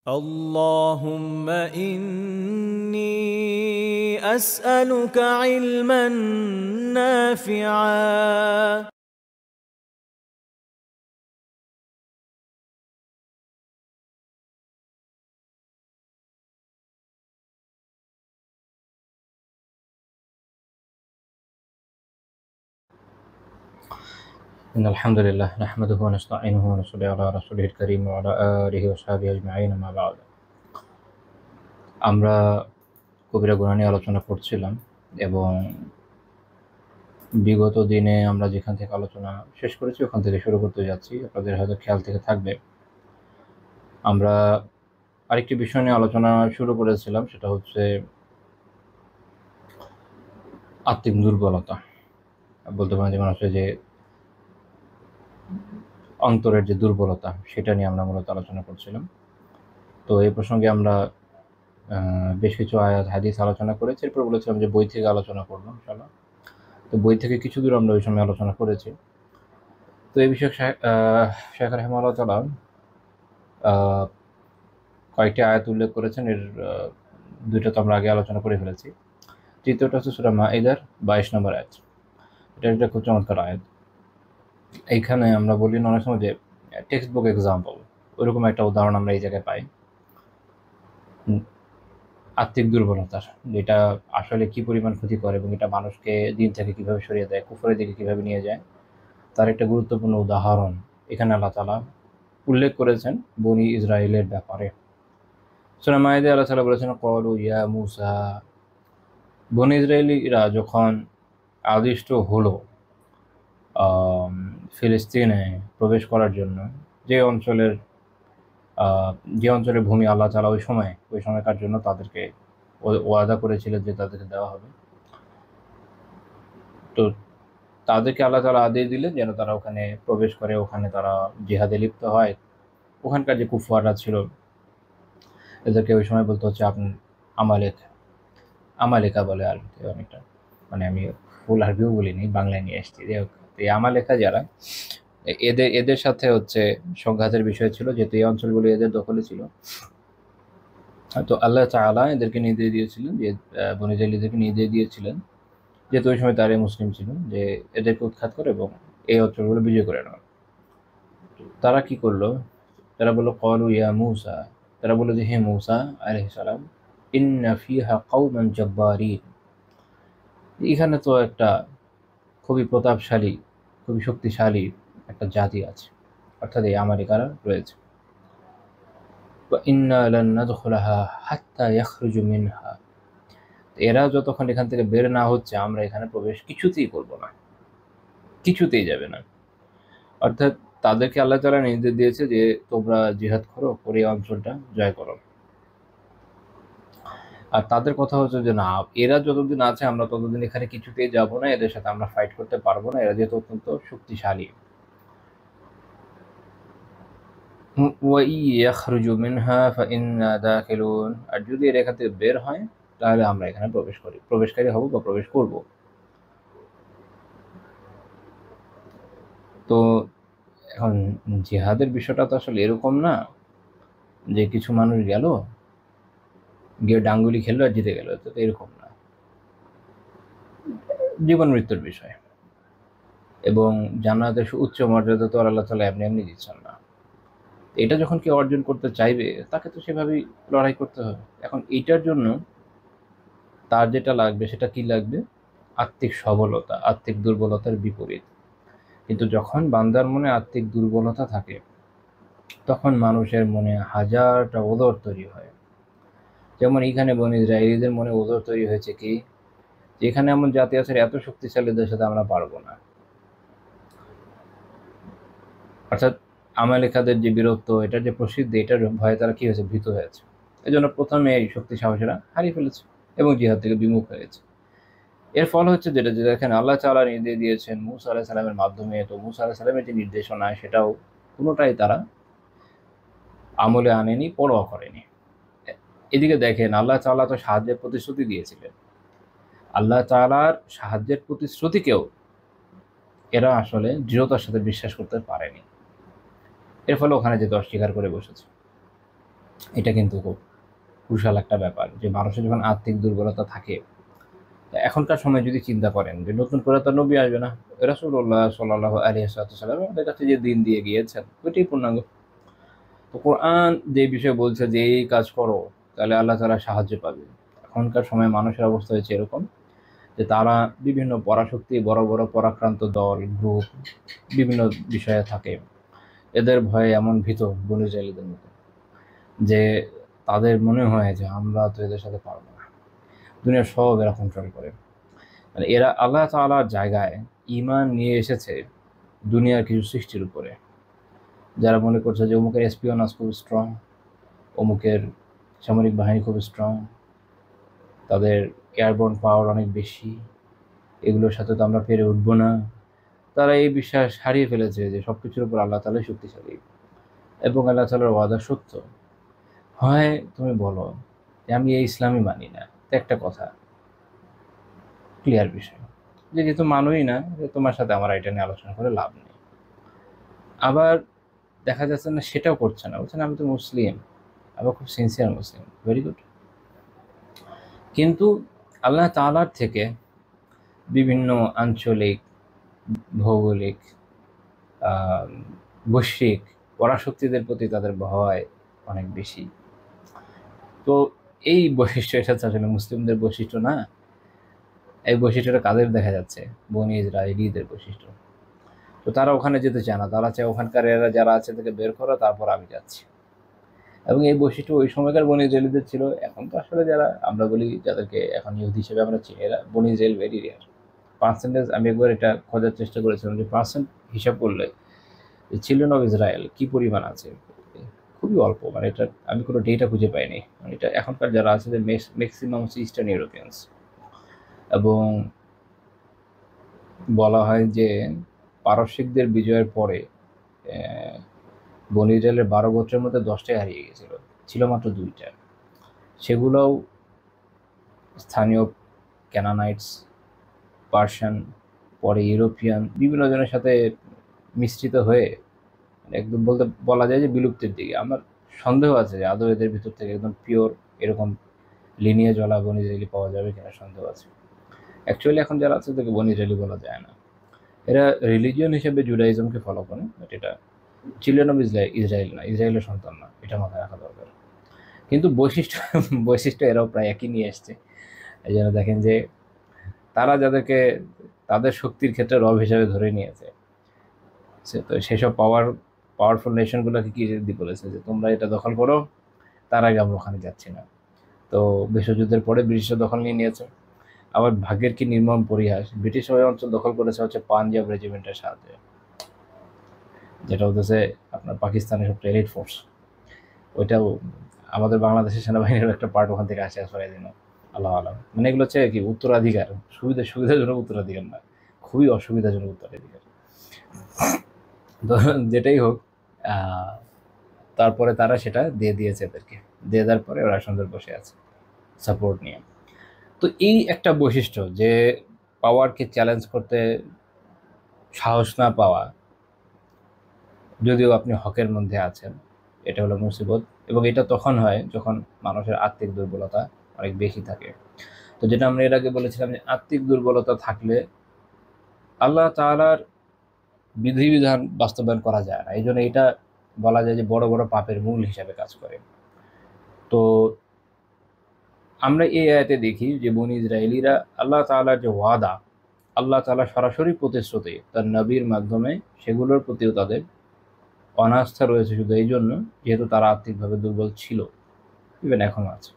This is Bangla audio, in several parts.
اللهم إني أسألك علما نافعا إن الحمد لله نحمده ونستعينه ونصلي على رسوله الكريم وعلى آله وصحبه أجمعين ما بعد আমরা কবিরা গুনাহ নিয়ে আলোচনা করছিলাম এবং বিগত দিনে আমরা যেখান থেকে আলোচনা শেষ করেছি ওখান থেকে শুরু করতে যাচ্ছি। আপনাদের হয়তো খেয়াল থেকে থাকবে আমরা আরেকটি বিষয় নিয়ে আলোচনা শুরু করেছিলাম, সেটা হচ্ছে আত্মিক দুর্বলতা। বলতে পারেন যে মানুষের যে অন্তরের যে দুর্বলতা সেটা নিয়ে আমরা মূলত আলোচনা করছিলাম। তো এই প্রসঙ্গে আমরা বেশ কিছু আয়াত হাদিস আলোচনা করেছি। এরপর বলেছিলাম যে বই থেকে আলোচনা করবো ইনশাআল্লাহ। তো বই থেকে কিছু দূর আমরা ওই সময় আলোচনা করেছি। তো এই বিষয়ে শেখ রাহিমাহুল্লাহ তাআলা কয়েকটি আয়াত উল্লেখ করেছেন। এর দুইটা তো আমরা আগে আলোচনা করে ফেলেছি। তৃতীয়টা হচ্ছে সূরা মাঈদার 22 নম্বর আয়াত। এটা একটা খুব চমৎকার আয়াত। এইখানে আমরা বলি না অনেক সময় যে টেক্সট বুক এক্সাম্পল, ওইরকম একটা উদাহরণ আমরা এই জায়গায় পাই আত্মিক দুর্বলতার, যেটা আসলে কি পরিমাণ ক্ষতি করে এবং এটা মানুষকে দিন থেকে কিভাবে সরিয়ে দেয়, কুফরের দিকে কিভাবে নিয়ে যায়, তার একটা গুরুত্বপূর্ণ উদাহরণ এখানে আল্লাহ তাআলা উল্লেখ করেছেন বনি ইসরাইলের ব্যাপারে। সূরা মাঈদা আল্লাহ তাআলা বলেছেন ক্বালু ইয়া মূসা, বনি ইসরাইলীরা যখন আদিষ্ট হলো ফিলিস্তিনে প্রবেশ করার জন্য, যে অঞ্চলের ভূমি আল্লাহ তাআলা ওই সময়কার জন্য তাদেরকে ওয়াদা করেছিলেন যে তাদেরকে দেওয়া হবে, তো তাদেরকে আল্লাহ তাআলা আদেশ দিলেন যেন তারা ওখানে প্রবেশ করে, ওখানে তারা জিহাদে লিপ্ত হয়। ওখানকার যে কুফাররা ছিল এদেরকে ওই সময় বলতে হচ্ছে আমালেকা বলে আর অনেকটা, মানে আমি ফুল আরবিও বলিনি, বাংলায় নিয়ে এসেছি। এই আমালেকা যারা, এদের সাথে হচ্ছে সংঘাতের বিষয় ছিল, যেহেতু এই অঞ্চলগুলো এদের দখলে ছিল। তো আল্লাহ তাআলা এদেরকে নির্দেশ দিয়েছিলেন যে বনী ইসরাঈলীদেরকে নির্দেশ দিয়েছিলেন, যেহেতু ওই সময় তারা মুসলিম ছিল, যে এদেরকে উৎখাত করে এবং এই অঞ্চলগুলো বিজয় করে নেওয়া। তারা কি করলো? তারা বলল ক্বালু ইয়া মূসা, তারা বলল যে হে মূসা আলাইহিস সালাম, ইন্না ফিহা কওমান জাব্বারিন, এখানে তো একটা খুবই প্রতাপশালী, খুবই শক্তিশালী একটা জাতি আছে, অর্থাৎ এই আমালিকারা রয়েছে। ওয়া ইন্না লান নাদখুলাহা হাত্তা ইয়াখরুজু মিনহা, এরা যতক্ষণ এখান থেকে বের না হচ্ছে আমরা এখানে প্রবেশ কিছুতেই করব না, কিছুতেই যাবে না। অর্থাৎ তাদেরকে আল্লাহ তাআলা নির্দেশ দিয়েছে যে তোমরা জিহাদ করো, করে এই অঞ্চলটা জয় করো। আর তাদের কথা হচ্ছে যে না, এরা যতদিন আছে আমরা ততদিন এখানে কিছুতেই যাব না, এদের সাথে আমরা ফাইট করতে পারবো না, এরা যেহেতু অত্যন্ত শক্তিশালী। ইয়াখরুজু মিনহা ফাইন্না দাখিলুন, আর যদি এরা এখান থেকে বের হয় তাহলে আমরা এখানে প্রবেশকারী হব বা প্রবেশ করব। তো এখন জিহাদের বিষয়টা তো আসলে এরকম না যে কিছু মানুষ গিয়ে ডাঙ্গুলি খেললো আর জিতে গেল, তো এরকম না। জীবন মৃত্যুর বিষয়, এবং জান্নাতের উচ্চ মর্যাদা তো আল্লাহ তাআলা এমনি এমনি দিচ্ছেন না। এটা যখন কেউ অর্জন করতে চাইবে তাকে তো সেভাবেই লড়াই করতে হবে। এখন এইটার জন্য তার যেটা লাগবে সেটা কি লাগবে? আত্মিক সবলতা, আত্মিক দুর্বলতার বিপরীত। কিন্তু যখন বান্দার মনে আত্মিক দুর্বলতা থাকে তখন মানুষের মনে হাজারটা ওজর তৈরি হয়। যেমন এইখানে বনী ইসরাঈলীদের মনে ওজর তৈরি হয়েছে কি, যেখানে এমন জাতি আছে এত শক্তিশালীদের সাথে আমরা পারবো না। অর্থাৎ আমালিকাদের যে বীরত্ব, এটার যে প্রসিদ্ধি, এটার ভয়ে তারা কি হয়েছে? ভীত হয়েছে। এই জন্য প্রথমে এই শক্তি সাহসীরা হারিয়ে ফেলেছে এবং জিহাদ থেকে বিমুখ হয়েছে। এর ফল হচ্ছে যেটা দেখেন আল্লাহ তাআলা নির্দেশ দিয়েছেন মূসা আলাইহিস সালামের মাধ্যমে, তো মূসা আলাইহিস সালামের যে নির্দেশনা সেটাও কোনোটাই তারা আমলে আনেনি, পরোয়া করেনি। এদিকে দেখেন আল্লাহ তাআলা তো সাহায্যের প্রতিশ্রুতি দিয়েছিলেন, আল্লাহ তাআলার সাহায্যের প্রতিশ্রুতিকেও এরা আসলে দৃঢ়তার সাথে বিশ্বাস করতে পারেনি। এর ফলে ওখানে যেতে অস্বীকার করে বসেছে। এটা কিন্তু খুব ক্রুশাল একটা ব্যাপার যে মানুষের যখন আর্থিক দুর্বলতা থাকে, এখনকার সময় যদি চিন্তা করেন যে নতুন করে তো নবী আসবে না, রাসূলুল্লাহ সাল্লাল্লাহু আলাইহি ওয়াসাল্লাম আমাদের কাছে যে দিন দিয়ে গিয়েছেন ওইটাই পূর্ণাঙ্গ। তো কোরআন যে বিষয়ে বলছে যে এই কাজ করো তাহলে আল্লাহ তাআলা সাহায্য পাবে। এখনকার সময় মানুষের অবস্থা হয়েছে এরকম যে তারা বিভিন্ন পরাশক্তি, বড় বড় পরাক্রান্ত দল, গ্রুপ বিভিন্ন বিষয়ে থাকে। এদের ভয়ে এমন ভীত বনু ইসরাঈলীদের মতো যে তাদের মনে হয় যে আমরা তো এদের সাথে পারবো না, দুনিয়ার সব এরা কন্ট্রোল করে। মানে এরা আল্লাহ তাআলার জায়গায় ঈমান নিয়ে এসেছে দুনিয়ার কিছু সৃষ্টির উপরে। যারা মনে করছে যে অমুকের এসপিওনাস খুব স্ট্রং, অমুকের সামরিক বাহিনী খুব স্ট্রং, তাদের এয়ারবোর্ন পাওয়ার অনেক বেশি, এগুলোর সাথে তো আমরা পেরে উঠবো না। তারা এই বিশ্বাস হারিয়ে ফেলেছে যে সব কিছুর উপর আল্লাহ তাআলাই শক্তিশালী এবং আল্লাহ তাআলার ওয়াদা সত্য। হয় তুমি বলো যে আমি এই ইসলামই মানি না, তো একটা কথা ক্লিয়ার বিষয় যে যেহেতু মানোই না, যে তোমার সাথে আমার এটা নিয়ে আলোচনা করে লাভ নেই। আবার দেখা যাচ্ছে না সেটাও করছে না, বলছে না আমি তো মুসলিম, আবার খুব সিনসিয়ার মুসলিম, ভেরি গুড। কিন্তু আল্লাহ তাআলার থেকে বিভিন্ন আঞ্চলিক, ভৌগোলিক, আহ, বৈশ্বিক পরাশক্তিদের প্রতি তাদের ভয় অনেক বেশি। তো এই বৈশিষ্ট্য, এটা তো আসলে মুসলিমদের বৈশিষ্ট্য না, এই বৈশিষ্ট্যটা কাদের দেখা যাচ্ছে? বনি ইসরাইলীদের বৈশিষ্ট্য। তো তারা ওখানে যেতে চায় না, তারা চায় ওখানকার এরা যারা আছে তাদেরকে বের করো, তারপর আমি যাচ্ছি। এবং এই বৈশিষ্ট্য ওই সময়কার বনি ইসরাইলীদের ছিল। এখন তো আসলে যারা আমরা বলি, যাদেরকে এখন ইহুদি হিসেবে আমরা চিনি, এরা বনি ইসরাইল ভেরি রেয়ার। পার্সেন্টেজ আমি একবার এটা খোঁজার চেষ্টা করেছিলাম যে পার্সেন্ট হিসাব করলে চিলড্রেন অফ ইসরায়েল কি পরিমাণ আছে, খুবই অল্প। মানে এটা আমি কোনো ডেটা খুঁজে পাইনি। মানে এটা এখনকার যারা আছে যে ম্যাক্সিমাম হচ্ছে ইস্টার্ন ইউরোপিয়ানস। এবং বলা হয় যে পারস্যিকদের বিজয়ের পরে বনি ইসরায়েলের 12 গোত্রের মধ্যে 10টাই হারিয়ে গেছিল, ছিল মাত্র 2টা। সেগুলোও স্থানীয় ক্যানানাইটস, পার্সিয়ান, পরে ইউরোপিয়ান বিভিন্ন জনের সাথে মিশ্রিত হয়ে একদম বলতে বলা যায় যে বিলুপ্তির দিকে। আমার সন্দেহ আছে যে আদৌ এদের ভিতর থেকে একদম পিওর এরকম লিনিয়েজওয়ালা বনি ইসরায়েলি পাওয়া যাবে কিনা সন্দেহ আছে। অ্যাকচুয়ালি এখন যারা আছে তাদেরকে বনি ইসরায়েলি বলা যায় না, এরা রিলিজিয়ন হিসেবে জুডাইজমকে ফলো করে, বাট এটা চিলড্রেন অফ ইসরায়েল না, ইসরায়েলের সন্তান না, এটা মাথায় রাখা দরকার। কিন্তু বৈশিষ্ট্য বৈশিষ্ট্য এরাও প্রায় একই নিয়ে এসছে। এই জন্য দেখেন যে তারা যাদেরকে তাদের শক্তির ক্ষেত্রে রব হিসাবে ধরে নিয়েছে, তো সেসব পাওয়ারফুল নেশনগুলোকে কি বলেছে যে তোমরা এটা দখল করো, তার আগে আমরা ওখানে যাচ্ছি না। তো বিশ্বযুদ্ধের পরে ব্রিটিশরা দখল নিয়ে নিয়েছে। আবার ভাগ্যের কি নির্মম পরিহাস, ব্রিটিশ ওই অঞ্চল দখল করেছে হচ্ছে পাঞ্জাব রেজিমেন্টের সাহায্যে, যেটা হচ্ছে আপনার পাকিস্তানের সবচেয়ে এলিট ফোর্স। ওইটাও আমাদের বাংলাদেশের সেনাবাহিনীর একটা পার্ট ওখান থেকে আসে সরাই দিন, আল্লাহ আল্লাহ। মানে এগুলো হচ্ছে কি উত্তরাধিকার, সুবিধাজনক উত্তরাধিকার না, খুবই অসুবিধাজনক উত্তরাধিকার। তো যেটাই হোক, তারপরে তারা সেটা দিয়ে দিয়েছে এদেরকে, দিয়ে দেওয়ার পরে ওরা সুন্দর বসে আছে সাপোর্ট নিয়ে। তো এই একটা বৈশিষ্ট্য যে পাওয়ারকে চ্যালেঞ্জ করতে সাহস না পাওয়া, যদিও আপনি হকের মধ্যে আছেন, এটা হলো মুসিবত। এবং এটা তখন হয় যখন মানুষের আর্থিক দুর্বলতা অনেক বেশি থাকে। তো যেটা আমরা এর আগে বলেছিলাম যে আর্থিক দুর্বলতা থাকলে আল্লাহ তাআলার বিধিবিধান বাস্তবায়ন করা যায় না। এই জন্য এটা বলা যায় যে বড় বড় পাপের মূল হিসাবে কাজ করে। তো আমরা এই আয়াতে দেখি যে বনি ইসরায়েলিরা আল্লাহ তাআলার যে ওয়াদা, আল্লাহ তাআলা সরাসরি প্রতিশ্রুতি তার নবীর মাধ্যমে, সেগুলোর প্রতিও তাদের অনাস্থা রয়েছে শুধু এই জন্য যেহেতু তারা আর্থিকভাবে দুর্বল ছিল, ইভেন এখনো আছে।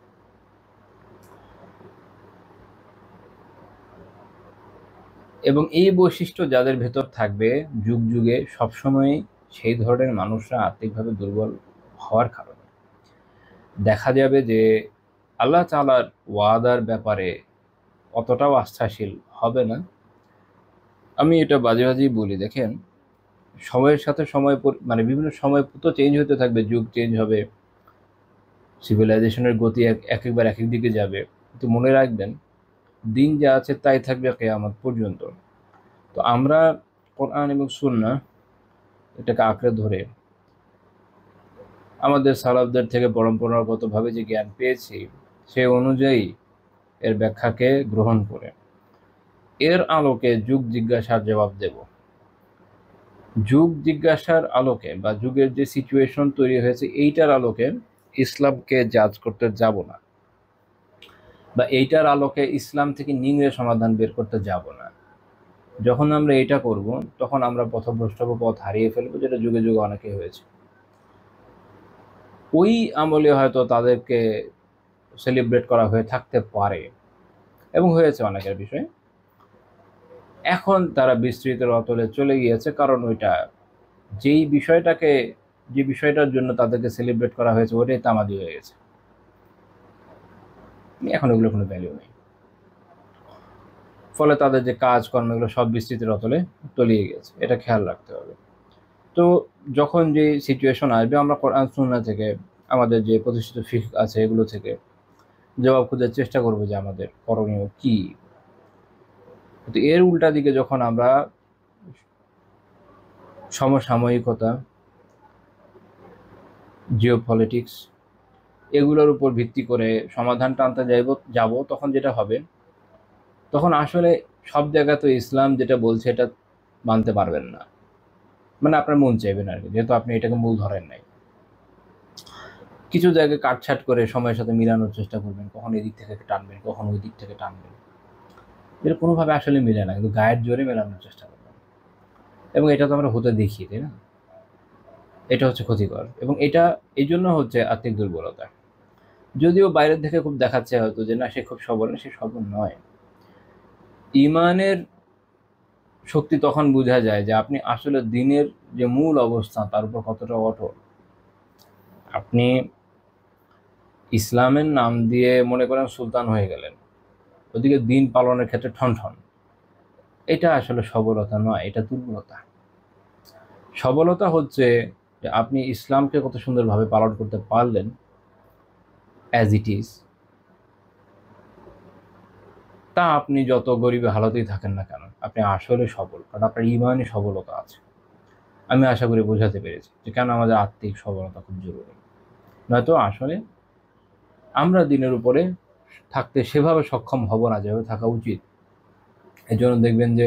এবং এই বৈশিষ্ট্য যাদের ভেতর থাকবে যুগ যুগে সবসময়, সেই ধরনের মানুষরা আর্থিকভাবে দুর্বল হওয়ার কারণে দেখা যাবে যে আল্লাহ তাআলার ওয়াদার ব্যাপারে অতটাও আস্থাশীল হবে না। আমি এটা বাজে বাজেই বলি, দেখেন সময়ের সাথে সময় মানে বিভিন্ন সময় তো চেঞ্জ হতে থাকবে, যুগ চেঞ্জ হবে, সিভিলাইজেশনের গতি একবার এক এক দিকে যাবে। কিন্তু মনে রাখবেন দিন যা আছে তাই থাকবে কিয়ামত পর্যন্ত। তো আমরা কোরআন এবং সুন্নাহ এটাকে আঁকড়ে ধরে আমাদের সালাফদের থেকে পরম্পরাগতভাবে যে জ্ঞান পেয়েছি সে অনুযায়ী এর ব্যাখ্যাকে গ্রহণ করে এর আলোকে যুগ জিজ্ঞাসার জবাব দেব। যুগ জিজ্ঞাসার আলোকে বা যুগের যে সিচুয়েশন তৈরি হয়েছে এইটার আলোকে ইসলামকে জাজ করতে যাব না, বা এইটার আলোকে ইসলাম থেকে নিংড়ে সমাধান বের করতে যাব না। যখন আমরা এটা করব তখন আমরা পথভ্রষ্ট পথ হারিয়ে ফেলবো, যেটা যুগে যুগে অনেকে হয়েছে। ওই আমলে হয়তো তাদেরকে সেলিব্রেট করা হয়ে থাকতে পারে এবং হয়েছে অনেকের বিষয়ে। এখন তারা বিস্তৃতের অতলে চলে গিয়েছে, কারণ ওইটা যে বিষয়টার জন্য তাদেরকে সেলিব্রেট করা হয়েছে ওইটাই তামাদি হয়ে গেছে। এখন এগুলো কোনো ভ্যালু নেই। ফলে তাদের যে কাজকর্ম এগুলো সব বিস্তৃতির অতলে তলিয়ে গেছে, এটা খেয়াল রাখতে হবে। তো যখন যে সিচুয়েশন আসবে আমরা কোরআন সুন্নাহ থেকে, আমাদের যে প্রতিষ্ঠিত ফিকহ আছে এগুলো থেকে জবাব খোঁজার চেষ্টা করবো যে আমাদের করণীয় কি। কিন্তু এর উল্টা দিকে যখন আমরা সমসাময়িকতা, জিওপলিটিক্স এগুলোর উপর ভিত্তি করে সমাধান টানতে যাব, তখন যেটা হবে, তখন আসলে সব জায়গায় তো ইসলাম যেটা বলছে এটা মানতে পারবেন না, মানে আপনার মন চাইবেন আর কি, যেহেতু আপনি এটাকে মূল ধরেন নাই। কিছু জায়গায় কাটছাট করে সময়ের সাথে মিলানোর চেষ্টা করবেন, কখন এদিক থেকে টানবেন, কখন ওই দিক থেকে টানবেন, এটা কোনোভাবে আসলে মিলে না, কিন্তু গায়ের জোরে মেলানোর চেষ্টা করবেন। এবং এটা তো আমরা হতে দেখি, তাই না? এটা হচ্ছে ক্ষতিকর, এবং এটা এই জন্য হচ্ছে আর্থিক দুর্বলতা। যদিও বাইরের থেকে খুব দেখাচ্ছে হয়তো যে না সে খুব সবল, না, সে সবল নয়। ইমানের শক্তি তখন বোঝা যায় যে আপনি আসলে দিনের যে মূল অবস্থা তার উপর কতটা অটল। আপনি ইসলামের নাম দিয়ে মনে করেন সুলতান হয়ে গেলেন, ওদিকে দিন পালনের ক্ষেত্রে ঠনঠন, এটা আসলে সবলতা নয়, এটা দুর্বলতা। সবলতা হচ্ছে যে আপনি ইসলামকে কত সুন্দরভাবে পালন করতে পারলেন অ্যাজ ইট ইজ, তা আপনি যত গরিব হালতেই থাকেন না কেন আপনি আসলে সবল, কারণ আপনার ইমানই সবলতা আছে। আমি আশা করি বোঝাতে পেরেছি যে কেন আমাদের আত্মিক সবলতা খুব জরুরি। নয়তো আসলে আমরা দিনের উপরে থাকতে সেভাবে সক্ষম হব না যেভাবে থাকা উচিত। এই জন্য দেখবেন যে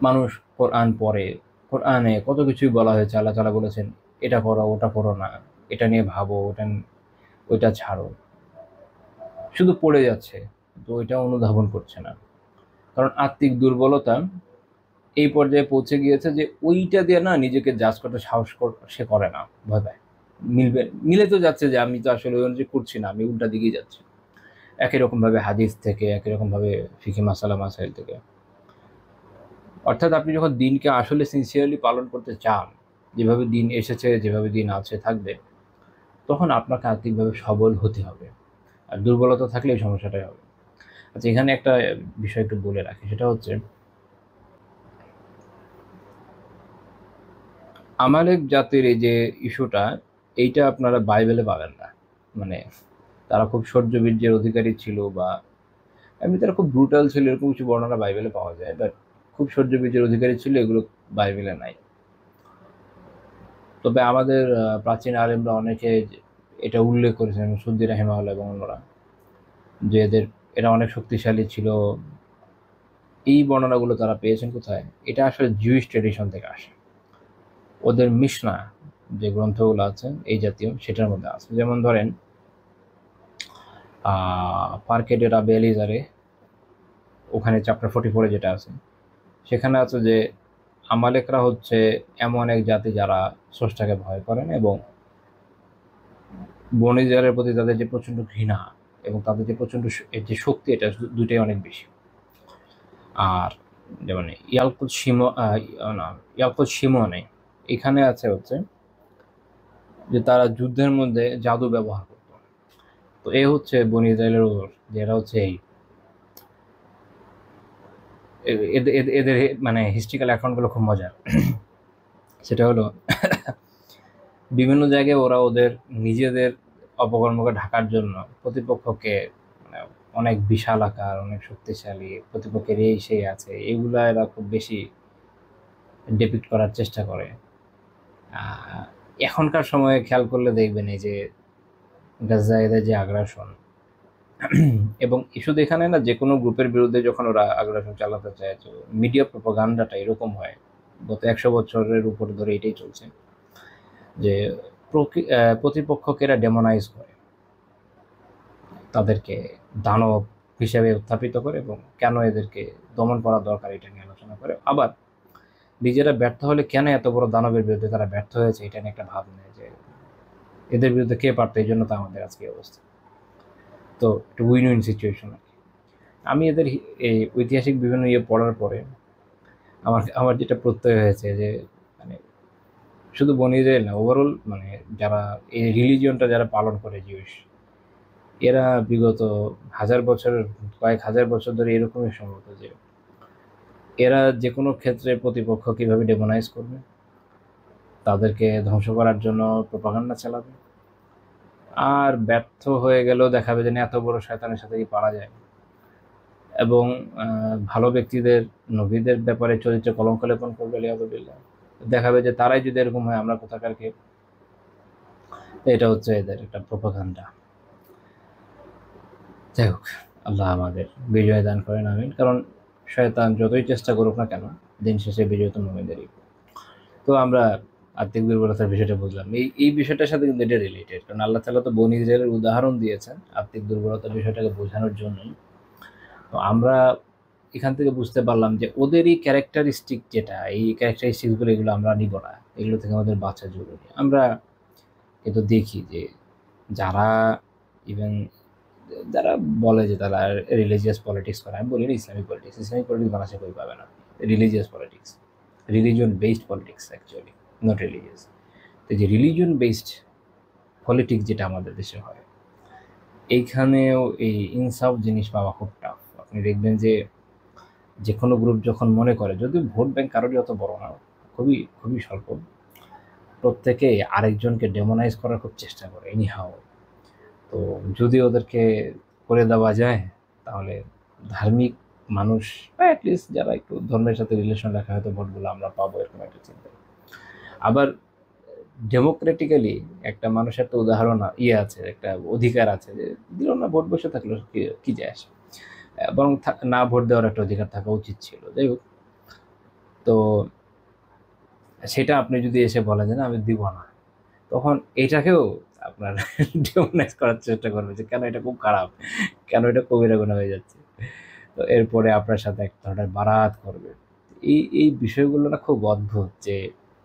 মানুষ কোরআন পড়ে, কোরআনে কত কিছুই বলা হয়েছে, আল্লাহ তাআলা বলেছেন এটা করো ওটা করো না, এটা নিয়ে ভাবো ওইটা ছাড়ো, শুধু পড়ে যাচ্ছে, তো ওইটা অনুধাবন করছে না। কারণ আত্মিক দুর্বলতা এই পর্যায়ে পৌঁছে গিয়েছে যে ওইটা দিয়ে না নিজেকে জাজ করতে সে করে না, ভয় পায়। মিলে তো যাচ্ছে যে আমি তো আসলে ওই অনুযায়ী করছি না, আমি উল্টা দিকেই যাচ্ছি। একই রকমভাবে হাদিস থেকে, একই রকমভাবে ফিকি মাসাইল থেকে। অর্থাৎ আপনি যখন দিনকে আসলে সিনসিয়ারলি পালন করতে চান, যেভাবে দিন এসেছে, যেভাবে দিন আছে থাকবে, তখন আপনাকে আর্থিকভাবে সবল হতে হবে। আর দুর্বলতা থাকলে এই সমস্যাটাই হবে। আচ্ছা, এখানে একটা বিষয় একটু বলে রাখি, সেটা হচ্ছে আমালেক জাতির এই যে ইস্যুটা, এইটা আপনারা বাইবেলে পাবেন না। মানে তারা খুব শৌর্যবীর্যের অধিকারী ছিল, বা এমনি তারা খুব ব্রুটাল ছিল, এরকম কিছু বর্ণনা বাইবেলে পাওয়া যায়, বাট খুব শৌর্যবীর্যের অধিকারী ছিল এগুলো বাইবেলে নাই। তবে আমাদের প্রাচীন আলেমরা অনেকে এটা উল্লেখ করেছেন, সুদ্দি রাহিমাহুল্লাহ এবং অন্যরা, যে এরা অনেক শক্তিশালী ছিল। এই বর্ণনাগুলো তারা পেয়েছেন কোথায়? এটা আসলে জুইশ ট্রেডিশন থেকে আসে। ওদের মিশনা যে গ্রন্থগুলো আছে এই জাতীয়, সেটার মধ্যে আছে। যেমন ধরেন পার্কেডে রাবে এলিজারে, ওখানে চ্যাপ্টার 44 যেটা আছে, সেখানে আছে যে আমালেকরা হচ্ছে এমন এক জাতি যারা স্রষ্টাকে ভয় করেন, এবং বনী ইসরায়েলের প্রতি তাদের যে প্রচণ্ড ঘৃণা এবং তাদের যে প্রচণ্ড যে শক্তি, এটা দুইটাই অনেক বেশি। আর যেমন ইয়ালকুদ শিমনে এখানে আছে হচ্ছে যে তারা যুদ্ধের মধ্যে জাদু ব্যবহার করত। তো এ হচ্ছে বনী ইসরায়েলের ওজোর, যেটা হচ্ছে এদের মানে হিস্ট্রিক্যাল অ্যাকাউন্টগুলো খুব মজার। সেটা হলো বিভিন্ন জায়গায় ওরা ওদের নিজেদের অপকর্মকে ঢাকার জন্য প্রতিপক্ষকে মানে অনেক বিশাল আকার, অনেক শক্তিশালী, প্রতিপক্ষের এই সেই আছে, এগুলা এরা খুব বেশি ডেপিক্ট করার চেষ্টা করে। এখনকার সময়ে খেয়াল করলে দেখবেন এই যে গাজায় যে আগ্রাসন, এবং শুধু এখানে না, যে কোনো গ্রুপের বিরুদ্ধে যখন ওরা আগ্রাসন চালাতে চায়, তো মিডিয়া প্রোপাগান্ডাটা এরকম হয়। গত 100 বছরের উপর ধরে এটাই চলছে যে প্রতিপক্ষকে এরা ডেমোনাইজ করে, তাদেরকে দানব হিসেবে উত্থাপিত করে এবং কেন এদেরকে দমন করা দরকার এটা নিয়ে আলোচনা করে। আবার নিজেরা ব্যর্থ হলে কেন এত বড় দানবের বিরুদ্ধে তারা ব্যর্থ হয়েছে এটা নিয়ে একটা ভাব নেয় যে এদের বিরুদ্ধে কে পারতো, এই জন্য তো আমাদের আজকে এই অবস্থা। তো একটা উইন উইন সিচুয়েশন আর কি। আমি এদের এই ঐতিহাসিক বিভিন্ন ইয়ে পড়ার পরে আমার আমার যেটা প্রত্যয় হয়েছে যে মানে শুধু বনি ইসরায়েল না, ওভারঅল মানে যারা এই রিলিজিয়নটা যারা পালন করে জিউস, এরা বিগত কয়েক হাজার বছর ধরে এরকমই সম্ভবত যে এরা যে কোনো ক্ষেত্রে প্রতিপক্ষ কীভাবে ডেমোনাইজ করবে, তাদেরকে ধ্বংস করার জন্য প্রোপাগান্ডা চালাবে, আর ব্যর্থ হয়ে গেলেও দেখাবে যে এত বড় শয়তানের সাথে কি পারা যায়, এবং ভালো ব্যক্তিদের, নবীদের ব্যাপারে চরিত্রে কলঙ্ক লেপন করবে লিয়াযুবিল্লাহ, দেখাবে যে তারাই যদি এরকম হয় আমরা কোথাকার কে। এটা হচ্ছে এদের একটা প্রোপাগান্ডা। যাই হোক, আল্লাহ আমাদের বিজয় দান করেন, আমিন। কারণ শয়তান যতই চেষ্টা করুক না কেন, দিন শেষে বিজয় তো মুমিনদেরই। তো আমরা আর্থিক দুর্বলতার বিষয়টা বুঝলাম, এই বিষয়টার সাথে কিন্তু এটা রিলেটেড, কারণ আল্লাহ তাআলা তো বনী ইসরায়েলের উদাহরণ দিয়েছেন আর্থিক দুর্বলতার বিষয়টাকে বোঝানোর জন্যই। তো আমরা এখান থেকে বুঝতে পারলাম যে ওদেরই ক্যারেক্টারিস্টিক যেটা, এই ক্যারেক্টারিস্টিকসগুলো এগুলো আমরা নিব না, এগুলো থেকে আমাদের বাঁচা জরুরি। আমরা কিন্তু দেখি যে যারা ইভেন যারা বলে যে তারা রিলিজিয়াস পলিটিক্স করে, আমি বলি না ইসলামিক পলিটিক্স, ইসলামিক পলিটিক্স বাংলাদেশে কই পাবে না, religious politics, religion based politics actually, not religious. তো যে রিলিজন বেসড পলিটিক্স যেটা আমাদের দেশে হয়, এইখানেও এই ইনসাফ জিনিস পাওয়া খুব টাফ। আপনি দেখবেন যে যে কোনো গ্রুপ যখন মনে করে, যদিও ভোট ব্যাংক কারোরই অত বড় না, খুবই খুবই স্বল্প, প্রত্যেকে আরেকজনকে ডেমোনাইজ করার খুব চেষ্টা করে এনিহাও। তো যদি ওদেরকে করে দেওয়া যায়, তাহলে ধার্মিক মানুষ বা অ্যাটলিস্ট যারা একটু ধর্মের সাথে রিলেশন রাখা, হয়তো ভোটগুলো আমরা পাবো, এরকম একটা চিন্তা। আবার ডেমোক্রেটিক্যালি একটা মানুষের তো উদাহরণ আছে, একটা অধিকার আছে যে দিল না, ভোট বসে থাকলো, কি যায় আসে, বরং না ভোট দেওয়ার একটা অধিকার থাকা উচিত ছিল। যাই হোক, তো সেটা আপনি যদি এসে বলেন যে না আমি দিব না, তখন এটাকেও আপনার ডেমোনাইজ করার চেষ্টা করবে যে কেন এটা খুব খারাপ, কেন এটা কবিরা গুনাহ হয়ে যাচ্ছে। তো এরপরে আপনার সাথে এক ধরনের বারাত করবে। এই বিষয়গুলো না খুব অদ্ভুত, যে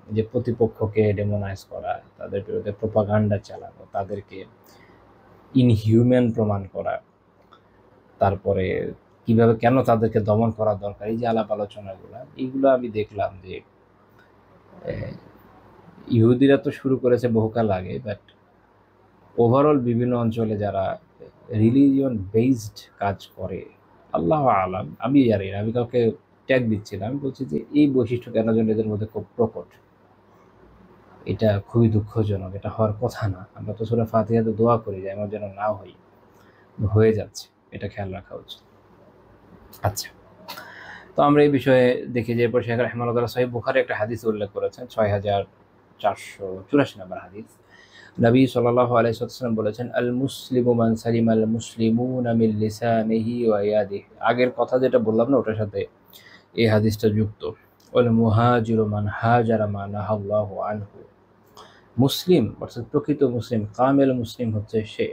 যে প্রতিপক্ষকে ডেমোনাইজ করা, তাদের বিরুদ্ধে প্রোপাগান্ডা চালানো, তাদেরকে ইনহিউম্যান প্রমাণ করা, তারপরে কিভাবে কেন তাদেরকে দমন করা দরকার, এই যে আলাপ আলোচনাগুলো, এইগুলো আমি দেখলাম যে ইহুদিরা তো শুরু করেছে বহুকাল আগে, বাট ওভারঅল বিভিন্ন অঞ্চলে যারা রিলিজিয়ন বেসড কাজ করে, আল্লাহ আলাম, আমি জানি না, আমি কাউকে ট্যাগ দিচ্ছি না, আমি বলছি যে এই বৈশিষ্ট্য কেন যেন এদের মধ্যে খুব প্রকট। এটা খুবই দুঃখজনক, এটা হওয়ার কথা না। আমরা তো সূরা ফাতিহাতে দোয়া করি যে আমার যেন না হই, হয়ে যাচ্ছে, এটা খেয়াল রাখা উচিত। আচ্ছা, তো আমরা এই বিষয়ে দেখি যে এরপর শেখ রাহিমাহুল্লাহ সহিহ বুখারী একটা হাদিস উল্লেখ করেছেন, 6484 নম্বর হাদিস। নবী সাল্লাল্লাহু আলাইহি ওয়াসাল্লাম বলেছেন, আল মুসলিমু মান সালিমাল মুসলিমুনা মিন লিসানিহি ওয়া ইয়াদিহি। আগের কথা যেটা বললাম না, ওটার সাথে এই হাদিসটা যুক্ত। ওয়াল মুহাজিরু মান হাজারা মা নাহাল্লাহু আনহু। মুসলিম অর্থাৎ প্রকৃত মুসলিম, কামেল মুসলিম হচ্ছে সে,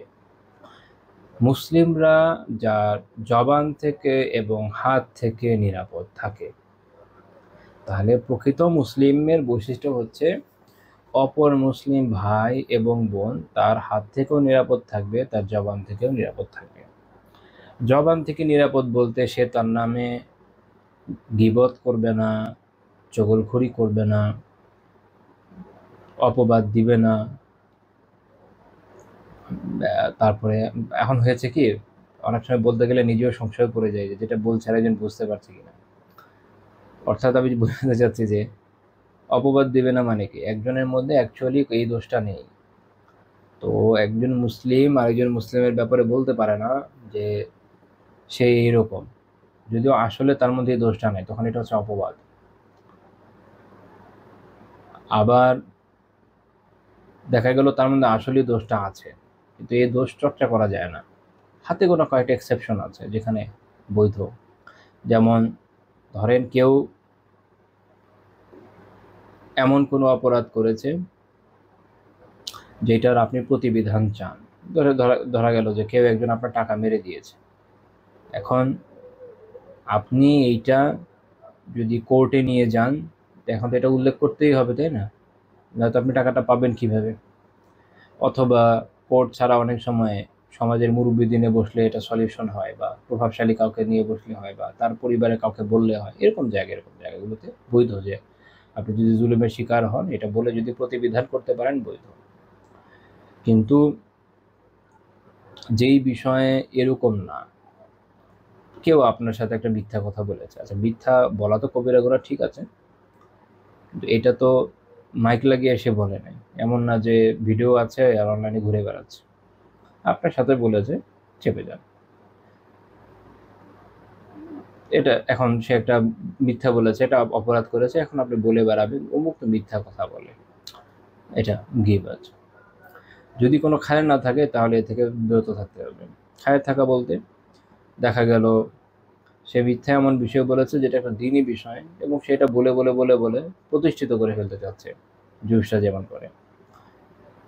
মুসলিমরা যার জবান থেকে এবং হাত থেকে নিরাপদ থাকে। তাহলে প্রকৃত মুসলিমের বৈশিষ্ট্য হচ্ছে অপর মুসলিম ভাই এবং বোন তার হাত থেকেও নিরাপদ থাকবে, তার জবান থেকেও নিরাপদ থাকবে। জবান থেকে নিরাপদ বলতে সে তার নামে গীবত করবে না, চগলখড়ি করবে না, অপবাদ দিবে না। তারপরে এখন হয়েছে কি, অনেক সময় বলতে গেলে নিজেও সংশয় পড়ে যায় যে যেটা বলছে আরেকজন বুঝতে পারছে কিনা। অর্থাৎ আমি বোঝাতে চাচ্ছি যে অপবাদ দিবে না মানে কি, একজনের মধ্যে অ্যাকচুয়ালি এই দোষটা নেই, তো একজন মুসলিম আরেকজন মুসলিমের ব্যাপারে বলতে পারে না যে সে এইরকম, যদিও আসলে তার মধ্যে এই দোষটা নেই, তখন এটা হচ্ছে অপবাদ। আবার দেখা গেল তার মধ্যে আসলে দোষটা আছে, কিন্তু এই দোষ চর্চা করা যায় না। হাতে গোনা কয়েকটা এক্সেপশন আছে যেখানে বৈধ। যেমন ধরেন কেউ এমন কোনো অপরাধ করেছে যেটার আপনি প্রতিবিধান চান। ধরা গেল যে কেউ একজন আপনার টাকা মেরে দিয়েছে। এখন আপনি এইটা যদি কোর্টে নিয়ে যান, এখন তো এটা উল্লেখ করতেই হবে, তাই না? নয়তো আপনি টাকাটা পাবেন কিভাবে? অথবা কোর্ট ছাড়া অনেক সময় সমাজের মুরব্বী দিনে বসলে এটা সলিউশন হয়, বা প্রভাবশালী কাউকে নিয়ে বসলে হয়, বা তার পরিবারে কাউকে বললে হয়। এরকম জায়গাগুলোতে বৈধ যে আপনি যদি জুলুমের শিকার হন, এটা বলে যদি প্রতিবিধান করতে পারেন, বৈধ। কিন্তু যেই বিষয়ে এরকম না, কেউ আপনার সাথে একটা মিথ্যা কথা বলেছে, আচ্ছা মিথ্যা বলা তো কবিরা গুনাহ, ঠিক আছে, কিন্তু এটা তো মাইক লাগিয়ে এসে বলে নাই, এমন না যে ভিডিও আছে আর অনলাইনে ঘুরে বেড়াচ্ছে। আপনার সাথে বলেছে, চেপে যান। এটা এখন সে একটা মিথ্যা বলেছে, এটা অপরাধ করেছে, এখন আপনি বলে বেড়াবেন অমুক তো মিথ্যা কথা বলে, এটা গীবত। যদি কোনো খায়ের না থাকে তাহলে এ থেকে বিরত থাকতে হবে। খায়ের থাকা বলতে দেখা গেল সে মিথ্যা এমন বিষয় বলেছে যেটা একটা দিনই বিষয়, এবং সেটা বলে বলে বলে বলে প্রতিষ্ঠিত করে ফেলতে চাচ্ছে, জুসটা যেমন করে।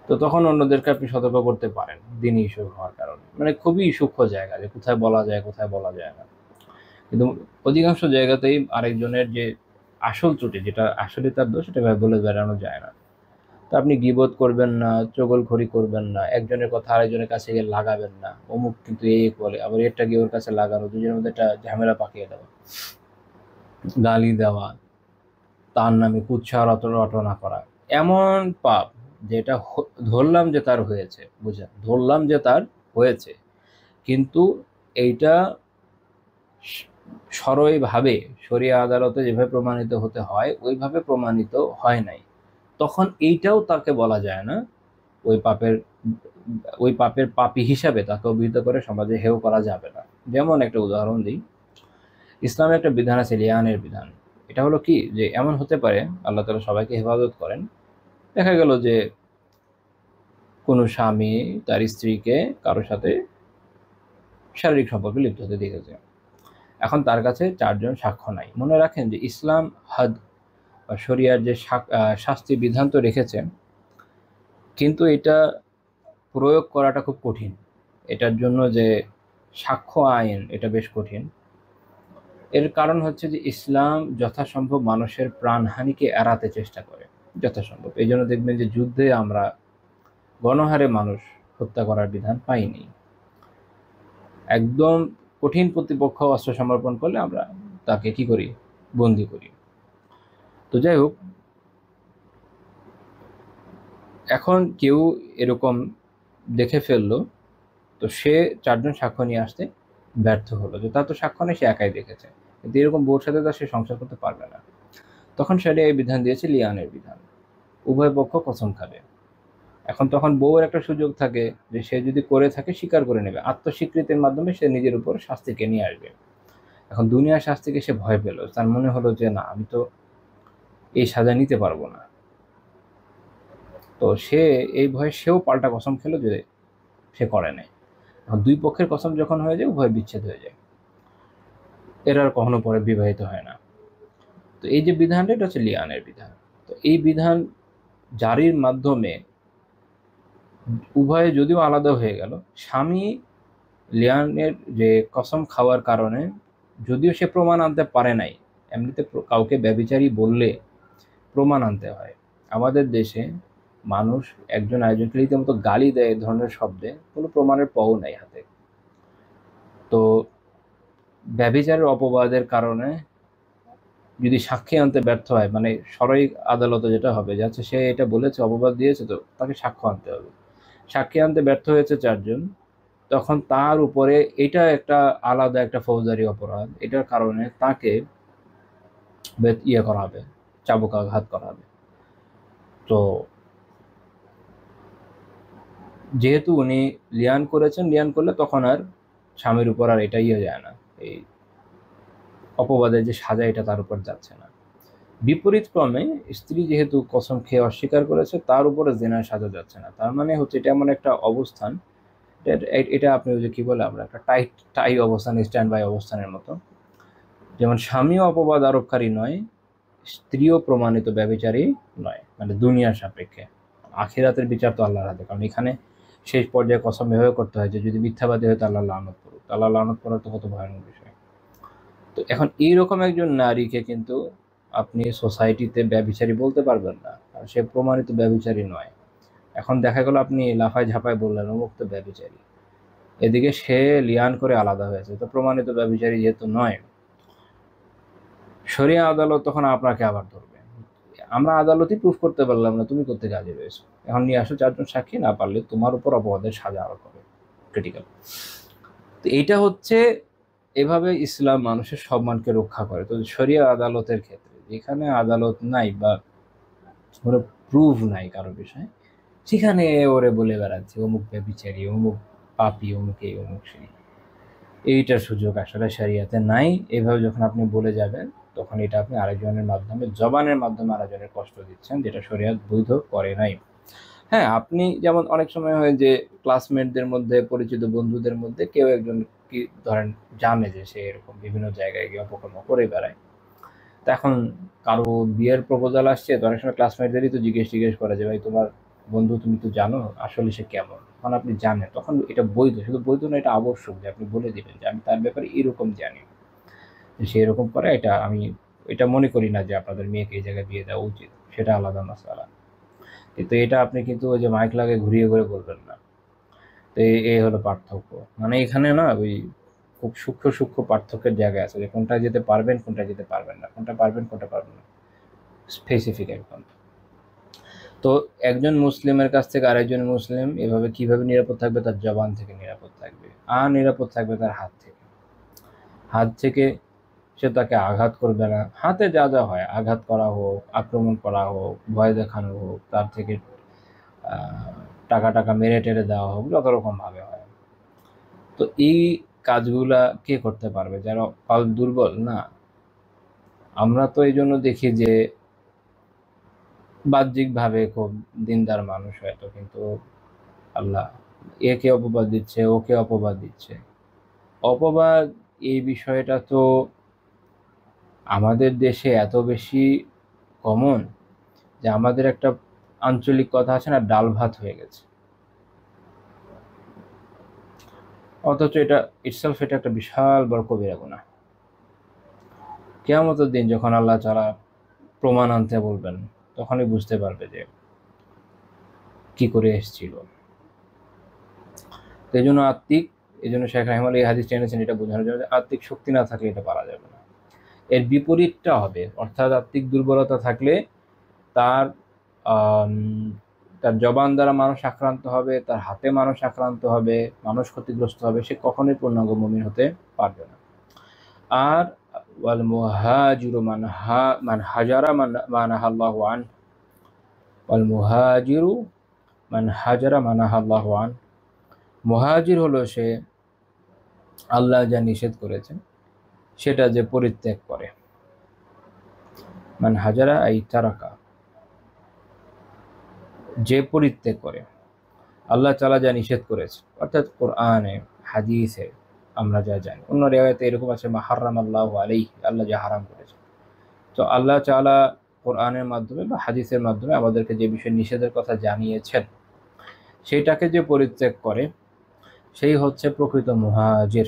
তো তখন অন্যদেরকে আপনি সতর্ক করতে পারেন দিনই ইস্যু হওয়ার কারণে। মানে খুবই সূক্ষ্ম জায়গা যে কোথায় বলা যায়, কোথায় বলা যায় না। কিন্তু অধিকাংশ জায়গাতেই আরেকজনের যে আসল ত্রুটি, যেটা আসলে তার দোষ, সেটা বলে বেড়ানো যায় না। তো আপনি গীবত করবেন না, চগলখড়ি করবেন না, একজনের কথা আরেকজনের কাছে গিয়ে লাগাবেন না, অমুক কিন্তু এই বলে, আবার এটা গিয়ে ওর কাছে লাগানো, দুজনের মধ্যে একটা ঝামেলা পাকিয়ে দেওয়া, গালি দেওয়া, তার নামে কুৎসা রটনা করা, এমন পাপ যেটা ধরলাম যে তার হয়েছে, বুঝলেন, ধরলাম যে তার হয়েছে, কিন্তু এইটা সরইভাবে শরিয়া আদালতে যেভাবে প্রমাণিত হতে হয় ওইভাবে প্রমাণিত হয় নাই, তখন এইটাও তাকে বলা যায় না। ওই পাপের পাপী হিসাবে তাকে অভিহিত করে সমাজে হেয় করা যাবে না। যেমন একটা উদাহরণ দিই, ইসলামে একটা বিধান আছে, লিয়ানের বিধান। এটা হলো কি, যে এমন হতে পারে আল্লাহ তাআলা সবাইকে হেফাজত করেন, দেখা গেল যে কোনো স্বামী তার স্ত্রীকে কারোর সাথে শারীরিক সম্পর্কে লিপ্ত হতে দেখেছে। এখন তার কাছে 4 জন সাক্ষ্য নাই। মনে রাখেন যে ইসলাম হদ বা শরিয়ার যে শাস্তি বিধান তো রেখেছে, কিন্তু এটা প্রয়োগ করাটা খুব কঠিন। এটার জন্য যে সাক্ষ্য আইন, এটা বেশ কঠিন। এর কারণ হচ্ছে যে ইসলাম যথাসম্ভব মানুষের প্রাণহানিকে এড়াতে চেষ্টা করে, যথাসম্ভব। এই জন্য দেখবেন যে যুদ্ধে আমরা গণহারে মানুষ হত্যা করার বিধান পাইনি। একদম কঠিন প্রতিপক্ষ অস্ত্র সমর্পণ করলে আমরা তাকে কি করি, বন্দি করি। তো যাই হোক, এখন কেউ এরকম দেখে ফেললো, তো সে 4 জন সাক্ষ্য নিয়ে আসতে ব্যর্থ হলো, যে তার তো সাক্ষ্য নেই, সে একাই দেখেছে, কিন্তু এরকম বউর সাথে তো সে সংসার করতে পারবে না। তখন সেটা এই বিধান দিয়েছে, লিয়ানের বিধান, উভয় পক্ষ কসম খাবে। এখন তখন বউয়ের একটা সুযোগ থাকে যে সে যদি করে থাকে স্বীকার করে নেবে, আত্মস্বীকৃতির মাধ্যমে সে নিজের উপর শাস্তিকে নিয়ে আসবে। এখন দুনিয়ার শাস্তিকে সে ভয় পেল, তার মনে হলো যে না, আমি তো এই সাজা নিতে পারবো না। তো সে এই ভয়ে সেও পাল্টা কসম খেলো যে সে করে নাই। এখন 2 পক্ষের কসম যখন হয়ে যায়, উভয় বিচ্ছেদ হয়ে যায়, এরা আর কখনো পরে বিবাহিত হয় না। তো এই যে বিধানটা, এটা হচ্ছে লিয়ানের বিধান। তো এই বিধান জারির মাধ্যমে উভয়ে যদিও আলাদা হয়ে গেল, স্বামী লিয়ানের যে কসম খাওয়ার কারণে যদিও সে প্রমাণ আনতে পারে নাই, এমনিতে কাউকে ব্যভিচারী বললে প্রমাণ আনতে হয়। আমাদের দেশে মানুষ একজন আরেকজনকে রীতিমতো গালি দেয় এই ধরনের শব্দে, কোনো প্রমাণের পাও নাই হাতে। তো ব্যভিচারের অপবাদের কারণে যদি সাক্ষী আনতে ব্যর্থ হয়, মানে সরাই আদালতে যেটা হবে, যাচ্ছে সে এটা বলেছে, অপবাদ দিয়েছে, তো তাকে সাক্ষ্য আনতে হবে। সাক্ষী আনতে ব্যর্থ হয়েছে 4 জন, তখন তার উপরে এটা একটা আলাদা একটা ফৌজদারি অপরাধ, এটার কারণে তাকে করা হবে, চাবুকাঘাত করা হবে। তো যেহেতু উনি লিয়ান করেছেন, লিয়ান করলে তখন আর স্বামীর উপর আর এটা যায় না, এই অপবাদের যে সাজা, এটা তার উপর যাচ্ছে না। বিপরীত ক্রমে স্ত্রী যেহেতু কসম খেয়ে অস্বীকার করেছে, তার উপরে জেনার সাজা যাচ্ছে না। তার মানে হচ্ছে এটা এমন একটা অবস্থান, এটা আপনি ওই যে কি বলে আমরা একটা টাই অবস্থান, স্ট্যান্ড বাই অবস্থানের মতো। যেমন স্বামীও অপবাদ আরোপকারী নয়, স্ত্রীও প্রমাণিত ব্যভিচারী নয়, মানে দুনিয়ার সাপেক্ষে। আখিরাতের বিচার তো আল্লাহর হাতে, কারণ এখানে শেষ পর্যায়ে কসম এভাবে করতে হয় যে যদি মিথ্যাবাদী হয় তো আল্লাহ লানত করুক। আল্লাহ লানত করা তো কত ভয়ানক বিষয়। তো এখন এইরকম একজন নারীকে কিন্তু আপনি সোসাইটিতে ব্যভিচারী বলতে পারবেন না, কারণ সে প্রমাণিত ব্যভিচারী নয়। এখন দেখা গেল আপনি লাফায় ঝাঁপায় বললেন অমুক তো ব্যভিচারী, এদিকে সে লিয়ান করে আলাদা হয়েছে, তো প্রমাণিত ব্যভিচারী যেহেতু নয়, শরিয়া আদালত তখন আপনাকে আবার ধরবে। আমরা আদালতই প্রুফ করতে পারলাম না, তুমি কোথেকে কাজে রয়েছো, এখন নিয়ে আসো চারজন সাক্ষী, না পারলে তোমার উপর অপবাদের সাজা আরোপ হবে, ক্রিটিক্যাল। তো এইটা হচ্ছে এভাবে ইসলাম মানুষের সম্মানকে রক্ষা করে। তো শরিয়া আদালতের ক্ষেত্রে যেখানে আদালত নাই বা কোনো প্রুফ নাই কারো বিষয়ে, সেখানে ওরে বলে বেড়াচ্ছে অমুক ব্যভিচারী, অমুক পাপী, অমুক এই অমুক সেই, এইটার সুযোগ আসলে শরিয়াতে নাই। এভাবে যখন আপনি বলে যাবেন, তখন এটা আপনি আরেকজনের মাধ্যমে, জবানের মাধ্যমে আরেকজনের কষ্ট দিচ্ছেন, যেটা শরিয়াত বৈধ করে নাই। হ্যাঁ, আপনি যেমন অনেক সময় হয় যে ক্লাসমেটদের মধ্যে, পরিচিত বন্ধুদের মধ্যে কেউ একজন কি ধরেন জানে যে সে এরকম বিভিন্ন জায়গায় গিয়ে অপকর্ম করে বেড়ায়। তো এখন কারো বিয়ের প্রপোজাল আসছে, তো অনেক সময় ক্লাসমেটদেরই তো জিজ্ঞেস করে যে ভাই তোমার বন্ধু তুমি তো জানো আসলে সে কেমন, তখন আপনি জানেন, তখন এটা বৈধ। শুধু বৈধ না, এটা আবশ্যক যে আপনি বলে দিবেন যে আমি তার ব্যাপারে এরকম জানি, যে সে এরকম করে, এটা আমি এটা মনে করি না যে আপনাদের মেয়েকে এই জায়গায় বিয়ে দেওয়া উচিত, সেটা আলাদা মাসালা। কিন্তু এটা আপনি কিন্তু ওই যে মাইক লাগে ঘুরিয়ে ঘুরে বলবেন না। তো এই হলো পার্থক্য। মানে এখানে না ওই খুব সূক্ষ্ম সূক্ষ্ম পার্থক্যের জায়গা আছে, যে কোনটা যেতে পারবেন, কোনটা যেতে পারবেন না, কোনটা পারবেন, কোনটা পারবেন না, স্পেসিফিক একদম। তো একজন মুসলিমের কাছ থেকে আরেকজন মুসলিম এভাবে কিভাবে নিরাপদ থাকবে? তার জবান থেকে নিরাপদ থাকবে, আর নিরাপদ থাকবে তার হাত থেকে। হাত থেকে সে তাকে আঘাত করবে না। হাতে যা যা হয়, আঘাত করা হোক, আক্রমণ করা হোক, ভয় দেখানো হোক, তার থেকে টাকা টাকা মেরে টেরে দেওয়া হোক, যত রকম ভাবে হয়। তো এই কাজগুলা কে করতে পারবে? যারা পাল দুর্বল না। আমরা তো এই জন্য দেখি যে বাহ্যিকভাবে খুব দিনদার মানুষ হয়তো, কিন্তু আল্লাহ একে অপবাদ দিচ্ছে, ওকে অপবাদ দিচ্ছে। অপবাদ এই বিষয়টা তো আমাদের দেশে এত বেশি কমন যে আমাদের একটা আঞ্চলিক কথা আছে না, ডাল ভাত হয়ে গেছে। অথচ এটা ইটসেলফ এটা একটা বিশাল বড় কবিরা গুনাহ। কিয়ামতের দিন যখন আল্লাহ তাআলা প্রমাণ আনতে বলবেন, তখনই বুঝতে পারবে যে কি করে এসেছিল। এই জন্য এই জন্য শেখ রাহিমাহুল্লাহ এই হাদিসটা এনেছেন এটা বোঝানোর জন্য যে আত্মিক শক্তি না থাকলে এটা পারা যাবে না। এর বিপরীতটা হবে, অর্থাৎ আত্মিক দুর্বলতা থাকলে তার তার জবান দ্বারা মানুষ আক্রান্ত হবে, তার হাতে মানুষ আক্রান্ত হবে, মানুষ ক্ষতিগ্রস্ত হবে, সে কখনোই পূর্ণাঙ্গ মুমিন হতে পারবে না। আর ওয়াল মুহাজিরু মান হাজারা মা নাহাল্লাহু আন, ওয়াল মুহাজিরু মান হাজারা মা নাহাল্লাহু আন। মুহাজির হলো সে আল্লাহ যা নিষেধ করেছেন সেটা যে পরিত্যাগ করে। মান হাজারা আই তারাকা, যে পরিত্যাগ করে আল্লাহ তাআলা যা নিষেধ করেছে, অর্থাৎ কোরআনে হাদিসে আমরা যা জানি। অন্য রিওয়ায়াতে এরকম আছে মা হারামাল্লাহু আলাইহি, আল্লাহ যা হারাম করেছে। তো আল্লাহ তাআলা কোরআনের মাধ্যমে বা হাদিসের মাধ্যমে আমাদেরকে যে বিষয় নিষেধের কথা জানিয়েছেন, সেইটাকে যে পরিত্যাগ করে সেই হচ্ছে প্রকৃত মুহাজির।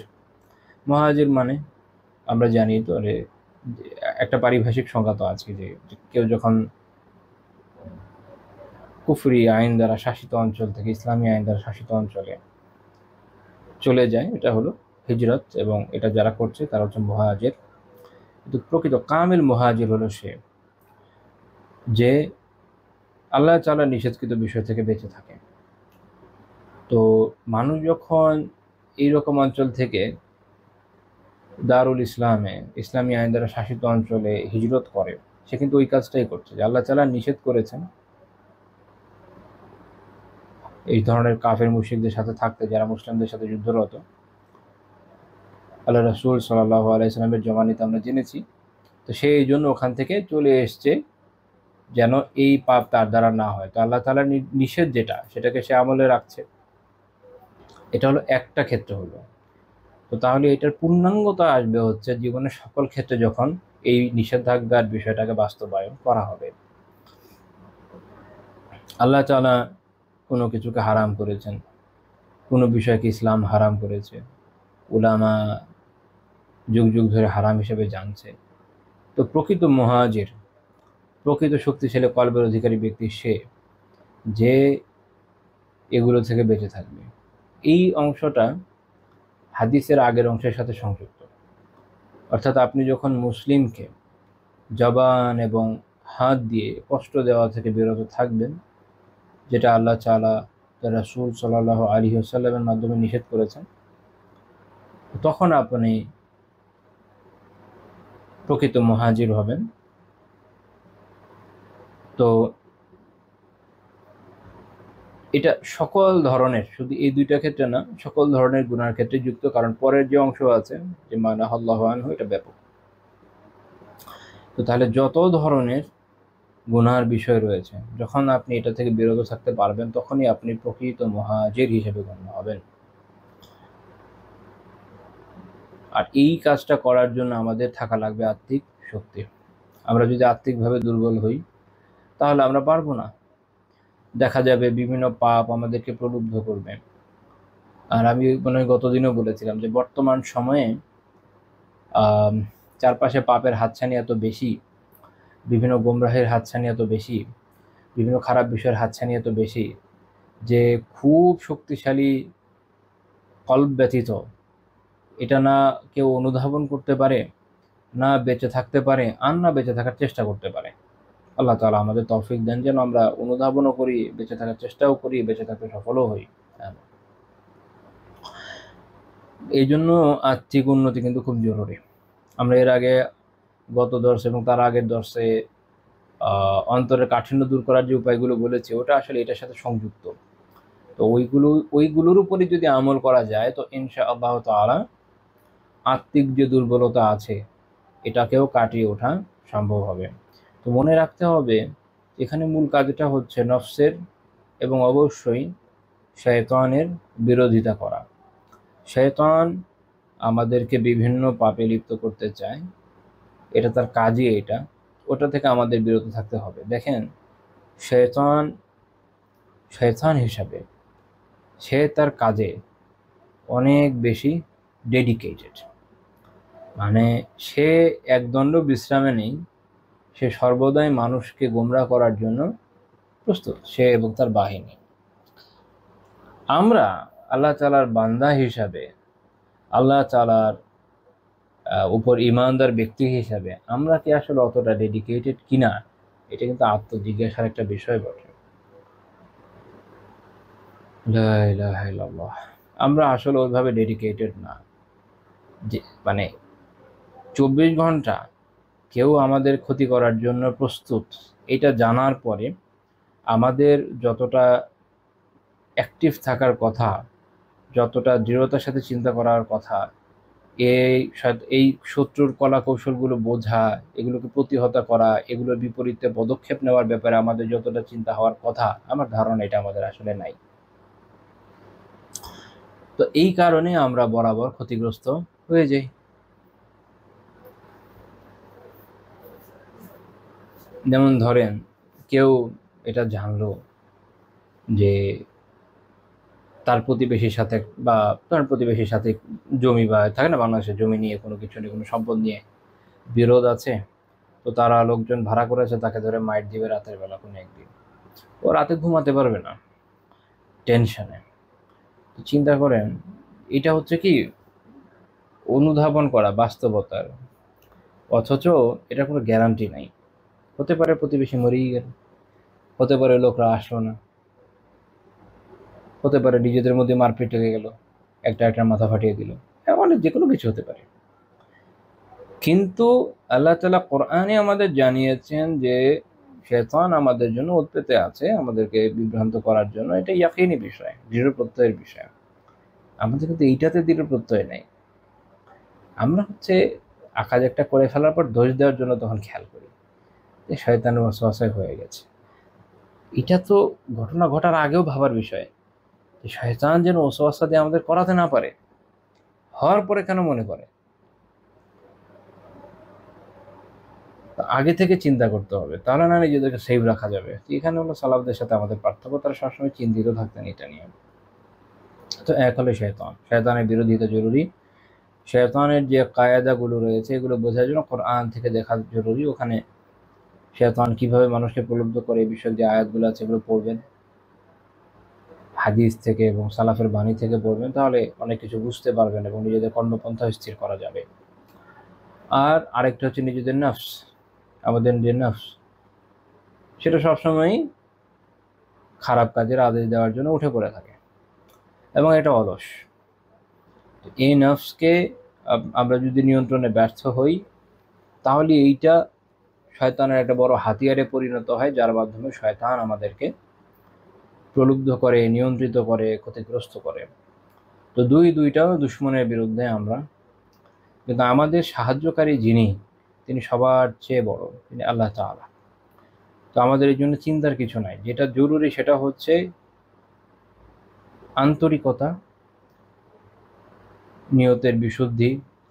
মুহাজির মানে আমরা জানি তো, একটা পারিভাষিক সংজ্ঞা তো আছে যে কেউ যখন কুফরি আইন দ্বারা শাসিত অঞ্চল থেকে ইসলামী আইন দ্বারা শাসিত অঞ্চলে চলে যায়, এটা হলো হিজরত, এবং এটা যারা করছে তারা হচ্ছে মুহাজির। কিন্তু প্রকৃত কামিল মুহাজির হলো সে যে আল্লাহ তাআলা নিষেধকৃত বিষয় থেকে বেঁচে থাকে। তো মানুষ যখন এইরকম অঞ্চল থেকে দারুল ইসলামে, ইসলামী আইন দ্বারা শাসিত অঞ্চলে হিজরত করে, সে কিন্তু ওই কাজটাই করছে যে আল্লাহ তাআলা নিষেধ করেছেন এই ধরনের কাফের মুশরিকদের সাথে থাকতে, যারা মুসলিমদের সাথে যুদ্ধরত। আল্লাহ রাসূল সাল্লাল্লাহু আলাইহি সাল্লামের জমানিতে আমরা জেনেছি, তো সে এই জন্য ওখান থেকে চলে এসছে যেন এই পাপ তার দ্বারা না হয়। তো আল্লাহ তাআলার নিষেধ যেটা, সেটাকে সে আমলে রাখছে। এটা হলো একটা ক্ষেত্র হলো। তো তাহলে এটার পূর্ণাঙ্গতা আসবে হচ্ছে জীবনের সকল ক্ষেত্রে যখন এই নিষেধাজ্ঞার বিষয়টাকে বাস্তবায়ন করা হবে। আল্লাহ তাআলা কোনো কিছুকে হারাম করেছেন, কোনো বিষয়কে ইসলাম হারাম করেছে, উলামা যুগ যুগ ধরে হারাম হিসেবে জানছে। তো প্রকৃত মুহাজির, প্রকৃত শক্তিশালী কলবের অধিকারী ব্যক্তি সে, যে এগুলো থেকে বেঁচে থাকবে। এই অংশটা হাদিসের আগের অংশের সাথে সংযুক্ত। অর্থাৎ আপনি যখন মুসলিমকে জবান এবং হাত দিয়ে কষ্ট দেওয়া থেকে বিরত থাকবেন, যেটা আল্লাহ তাআলা তার রাসূল সাল্লাল্লাহু আলাইহি ওয়াসাল্লামের মাধ্যমে নিষেধ করেছেন, তখন আপনি প্রকৃত মুহাজির হবেন। তো এটা সকল ধরনের, শুধু এই দুইটা ক্ষেত্রে না, সকল ধরনের গুনার ক্ষেত্রে যুক্ত। কারণ পরের যে অংশ আছে যে মানাহাল্লাহু আনহু, এটা ব্যাপক। তো তাহলে যত ধরনের গুনার বিষয় রয়েছে, যখন আপনি এটা থেকে বিরত থাকতে পারবেন, তখনই আপনি প্রকৃত মুহাজির হিসেবে গণ্য হবেন। আর এই কাজটা করার জন্য আমাদের থাকা লাগবে আত্মিক শক্তি। আমরা যদি আত্মিকভাবে দুর্বল হই, তাহলে আমরা পারবো না। দেখা যাবে বিভিন্ন পাপ আমাদেরকে প্রলুব্ধ করবে। আর আমি মনে হয় গতদিনও বলেছিলাম যে বর্তমান সময়ে চারপাশে পাপের হাতছানি এত বেশি, বিভিন্ন গোমরাহের হাতছানি এত বেশি, বিভিন্ন খারাপ বিষয়ের হাতছানি এত বেশি, যে খুব শক্তিশালী কলব ব্যতীত এটা না কেউ অনুধাবন করতে পারে, না বেঁচে থাকতে পারে, আর না বেঁচে থাকার চেষ্টা করতে পারে। আল্লাহ তাআলা আমাদের তৌফিক দেন যেন আমরা অনুধাবনও করি, বেঁচে থাকার চেষ্টাও করি, বেঁচে থাকতে সফলও হই। এই জন্য আত্মিক উন্নতি কিন্তু খুব জরুরি। আমরা এর আগে গত দর্শে এবং তার আগের দর্শে অন্তরের কাঠিন্য দূর করার যে উপায়গুলো বলেছি, ওটা আসলে এটার সাথে সংযুক্ত। তো ওইগুলোর উপরই যদি আমল করা যায়, তো ইনশাআল্লাহ তাআলা আত্মিক যে দুর্বলতা আছে এটাকেও কাটিয়ে ওঠা সম্ভব হবে। তো মনে রাখতে হবে, এখানে মূল কাজটা হচ্ছে নফসের এবং অবশ্যই শয়তানের বিরোধিতা করা। শয়তান আমাদেরকে বিভিন্ন পাপে লিপ্ত করতে চায়, এটা তার কাজই। এটা ওটা থেকে আমাদের বিরত থাকতে হবে। দেখেন, শয়তান হিসাবে সে তার কাজে অনেক বেশি ডেডিকেটেড। মানে সে একদণ্ড বিশ্রামে নেই, সে সর্বদাই মানুষকে গোমরাহ করার জন্য প্রস্তুত, সে এবং তার বাহিনী। আমরা আল্লাহ তাআলার বান্দা হিসাবে, আল্লাহ তাআলার উপর ঈমানদার ব্যক্তি হিসাবে আমরা কি আসলে অতটা ডেডিকেটেড কিনা, এটা কিন্তু আত্মজিজ্ঞাসার একটা বিষয় বটে। লা ইলাহা ইল্লাল্লাহ। আমরা আসলে ওইভাবে ডেডিকেটেড না, যে মানে 24 ঘন্টা কেউ আমাদের ক্ষতি করার জন্য প্রস্তুত, এটা জানার পরে আমাদের যতটা অ্যাক্টিভ থাকার কথা, যতটা দৃঢ়তার সাথে চিন্তা করার কথা, এই শত্রুর কলা কৌশলগুলো বোঝা, এগুলোকে প্রতিহত করা, এগুলোর বিপরীতে পদক্ষেপ নেওয়ার ব্যাপারে আমাদের যতটা চিন্তা হওয়ার কথা, আমার ধারণা এটা আমাদের আসলে নাই। তো এই কারণে আমরা বরাবর ক্ষতিগ্রস্ত হয়ে যাই। যেমন ধরেন, কেউ এটা জানলো যে তার প্রতিবেশীর সাথে বা তার প্রতিবেশীর সাথে জমি, বা থাকে না বাংলাদেশের জমি নিয়ে কোনো কিছু নিয়ে, কোনো সম্পদ নিয়ে বিরোধ আছে, তো তারা লোকজন ভাড়া করেছে তাকে ধরে মাইট দিবে রাতের বেলা কোনো একদিন। ও রাতে ঘুমাতে পারবে না টেনশনে। তো চিন্তা করেন, এটা হচ্ছে কি অনুধাবন করা বাস্তবতার, অথচ এটা কোনো গ্যারান্টি নাই। হতে পারে প্রতিবেশী মরেই গেল, হতে পারে লোকরা আসলো না, হতে পারে নিজেদের মধ্যে মারপিট লেগে গেল, একটা মাথা ফাটিয়ে দিল, অনেক যে কোনো কিছু হতে পারে। কিন্তু আল্লাহ তাআলা কোরআনে আমাদের জানিয়েছেন যে শয়তান আমাদের জন্য উৎপেতে আছে, আমাদেরকে বিভ্রান্ত করার জন্য। এটা ইয়াকিনী বিষয়, দৃঢ় প্রত্যয়ের বিষয়। আমাদের কিন্তু এইটাতে দৃঢ় প্রত্যয় নেই। আমরা হচ্ছে কাজ একটা করে ফেলার পর দোষ দেওয়ার জন্য তখন খেয়াল করি যে শয়তানের ওয়াসওয়াসায় হয়ে গেছে। এটা তো ঘটনা ঘটার আগেও ভাবার বিষয় যে শয়তান যেন ওয়াসওয়াসা দিয়ে আমাদের করাতে না পারে, হওয়ার পরে কেন মনে করে। আগে থেকে চিন্তা করতে হবে, তাহলে না নিজেদেরকে সেভ রাখা যাবে। এখানে হলো সালাফদের সাথে আমাদের পার্থক্য, তারা সবসময় চিন্তিত থাকতেন এটা নিয়ে। তো এক হলো শয়তান, শয়তানের বিরোধিতা জরুরি। শয়তানের যে কায়দাগুলো রয়েছে এগুলো বোঝার জন্য কোরআন থেকে দেখা জরুরি। ওখানে শয়তান কিভাবে মানুষকে প্রলুব্ধ করে এই বিষয়ে যে আয়াতগুলো আছে এগুলো পড়বেন, হাদিস থেকে এবং সালাফের বাণী থেকে পড়বেন, তাহলে অনেক কিছু বুঝতে পারবেন এবং নিজেদের কর্মপন্থা স্থির করা যাবে। আর আরেকটা হচ্ছে নিজেদের নফস, আমাদের যে নফস সেটা সবসময়ই খারাপ কাজের আদেশ দেওয়ার জন্য উঠে পড়ে থাকে এবং এটা অলস। এই নফসকে আমরা যদি নিয়ন্ত্রণে ব্যর্থ হই তাহলে এইটা শয়তানের একটা বড় হাতিয়ারে পরিণত হয়, যার মাধ্যমে শয়তান আমাদেরকে প্রলুব্ধ করে, নিয়ন্ত্রিত করে, ক্ষতিগ্রস্ত করে। তো দুইটাও দুশ্মনের বিরুদ্ধে আমরা, কিন্তু আমাদের সাহায্যকারী যিনি, তিনি সবার চেয়ে বড়, তিনি আল্লাহ তাআলা। তো আমাদের এই জন্য চিন্তার কিছু নাই। যেটা জরুরি সেটা হচ্ছে আন্তরিকতা, নিয়তের বিশুদ্ধি,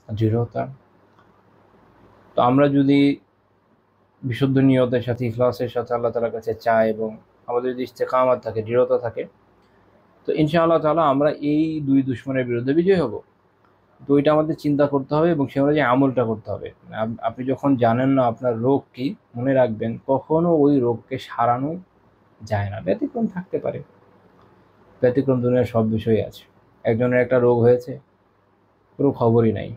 দৃঢ়তা। তো আমরা যদি বিশুদ্ধ নিয়তের সাথে, ইখলাসের সাথে আল্লাহ তাআলার কাছে চাই এবং আমাদের যদি ইস্তেকামাত থাকে, দৃঢ়তা থাকে, তো ইনশাআল্লাহ তাআলা আমরা এই দুই দুশ্মনের বিরুদ্ধে বিজয় হব। তো এটা আমাদের চিন্তা করতে হবে এবং সে অনুযায়ী আমলটা করতে হবে। আপনি যখন জানেন না আপনার রোগ কি, মনে রাখবেন কখনো ওই রোগকে সারানো যায় না। ব্যতিক্রম থাকতে পারে, ব্যতিক্রম দুনিয়ার সব বিষয়ই আছে। একজনের একটা রোগ হয়েছে, কোনো খবরই নাই,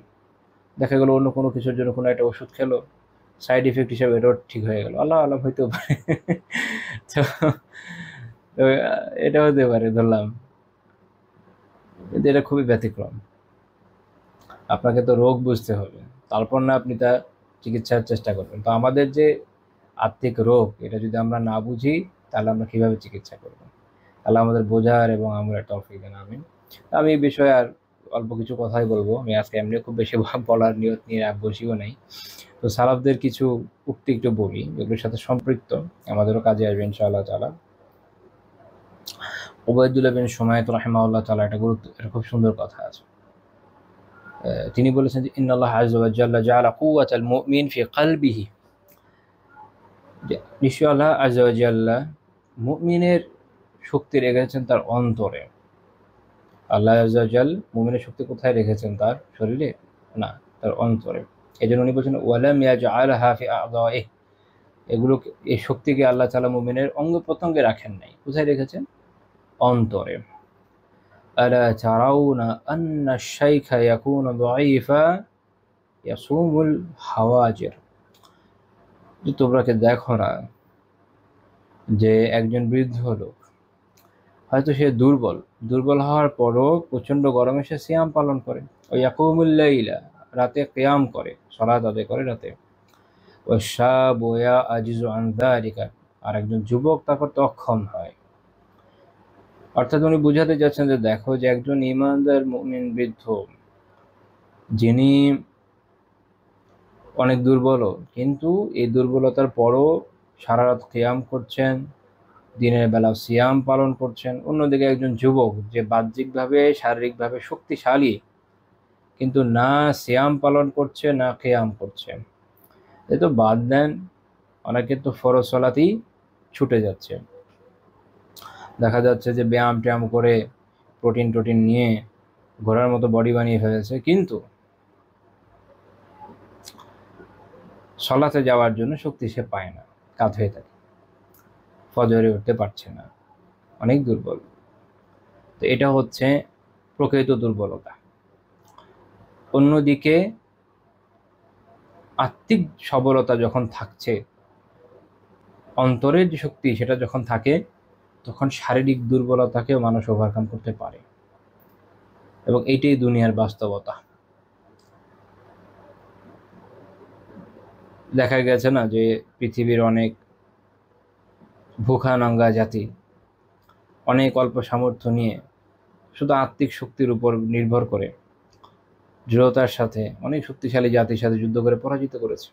দেখা গেল অন্য কোনো কিছুর জন্য কোনো একটা ওষুধ খেলো, সাইড ইফেক্ট হিসাবে এটাও ঠিক হয়ে গেল, আল্লাহ আল্লাহ হইতেও পারে। তো এটা হতে পারে ধরলাম, কিন্তু এটা খুবই ব্যতিক্রম। আপনাকে তো রোগ বুঝতে হবে, তারপর না আপনি তা চিকিৎসার চেষ্টা করবেন। তো আমাদের যে আত্মিক রোগ, এটা যদি আমরা না বুঝি তাহলে আমরা কীভাবে চিকিৎসা করব? তাহলে আমাদের বোঝার এবং আমলের তৌফিক দেন, আমিন। আমি এই বিষয়ে আর অল্প কিছু কথাই বলবো। আমি আজকে এমনি খুব বেশি বলার নিয়ত নিয়ে বসিও নাই। তো সালাফদের কিছু উক্তি একটু বলি, এগুলোর সাথে সম্পৃক্ত, আমাদেরও কাজে আসবে ইনশাআল্লাহ তাআলা। উবাইদুল্লাহ বিন সুমাইত রাহিমাহুল্লাহ তাআলা এটা খুব সুন্দর কথা আছে। তিনি বলেছেন যে ইন্নাল্লাহ আযজা ওয়া জাল্লা জাআলা কুওয়াতাল মুমিন ফি কলবিহি, যে নিশ্চয় আল্লাহ আযজা ওয়া জাল্লা মুমিনের শক্তি রেখেছেন তার অন্তরে। আল্লাহ আযজা ওয়া জাল মুমিনের শক্তি কোথায় রেখেছেন? তার শরীরে না, তার অন্তরে। এজন্য উনি বলেছেন ওয়ালাম ইয়াজআলহা ফি আ'দাইহি, এগুলোকে, এই শক্তিকে আল্লাহ তাআলা মুমিনের অঙ্গ প্রত্যঙ্গে রাখেন নাই। কোথায় রেখেছেন? অন্তরে। আলা তারাউনা আন্না আশ-শাইখা ইয়াকুনু দাঈফা ইয়াসুমুল হাওয়াজির, যে তোমরা কি দেখো না যে একজন বৃদ্ধ লোক, হয়তো সে দুর্বল হওয়ার পরও প্রচণ্ড গরমে সে সিয়াম পালন করে, ও ইয়াকুমুল লাইলা, রাতে কিয়াম করে, সালাত আদায় করে রাতে, ও শাবু ইয়াজিজু আন যালিকা, আর একজন যুবক তা করতে অক্ষম হয়। অর্থাৎ উনি বুঝাতে যাচ্ছেন যে দেখো যে একজন ঈমানদার মুমিন বৃদ্ধ, যিনি অনেক দুর্বল, কিন্তু এই দুর্বলতার পরও সারা রাত কিয়াম করছেন, দিনের বেলা সিয়াম পালন করছেন। অন্যদিকে একজন যুবক যে বাহ্যিকভাবে শারীরিকভাবে শক্তিশালী, কিন্তু না সিয়াম পালন করছে না কিয়াম করছে। এই তো বাদ দেন, অনেকে তো ফরজ সালাতেই ছুটে যাচ্ছে। দেখা যাচ্ছে যে ব্যায়াম ট্যায়াম করে প্রোটিন নিয়ে ঘোড়ার মতো বডি বানিয়ে ফেলেছে, কিন্তু সলাতে যাওয়ার জন্য শক্তি সে পায় না, কাত হয়ে থাকে, ফজরে উঠতে পারছে না, অনেক দুর্বল। তো এটা হচ্ছে প্রকৃত দুর্বলতা। অন্যদিকে আত্মিক সবলতা যখন থাকছে, অন্তরের যে শক্তি সেটা যখন থাকে, তখন শারীরিক দুর্বলতাকেও মানুষ ওভারকাম করতে পারে, এবং এইটাই দুনিয়ার বাস্তবতা। দেখা গেছে না যে পৃথিবীর অনেক ভুখা নঙ্গা জাতি অনেক অল্প সামর্থ্য নিয়ে শুধু আত্মিক শক্তির উপর নির্ভর করে দৃঢ়তার সাথে অনেক শক্তিশালী জাতির সাথে যুদ্ধ করে পরাজিত করেছে।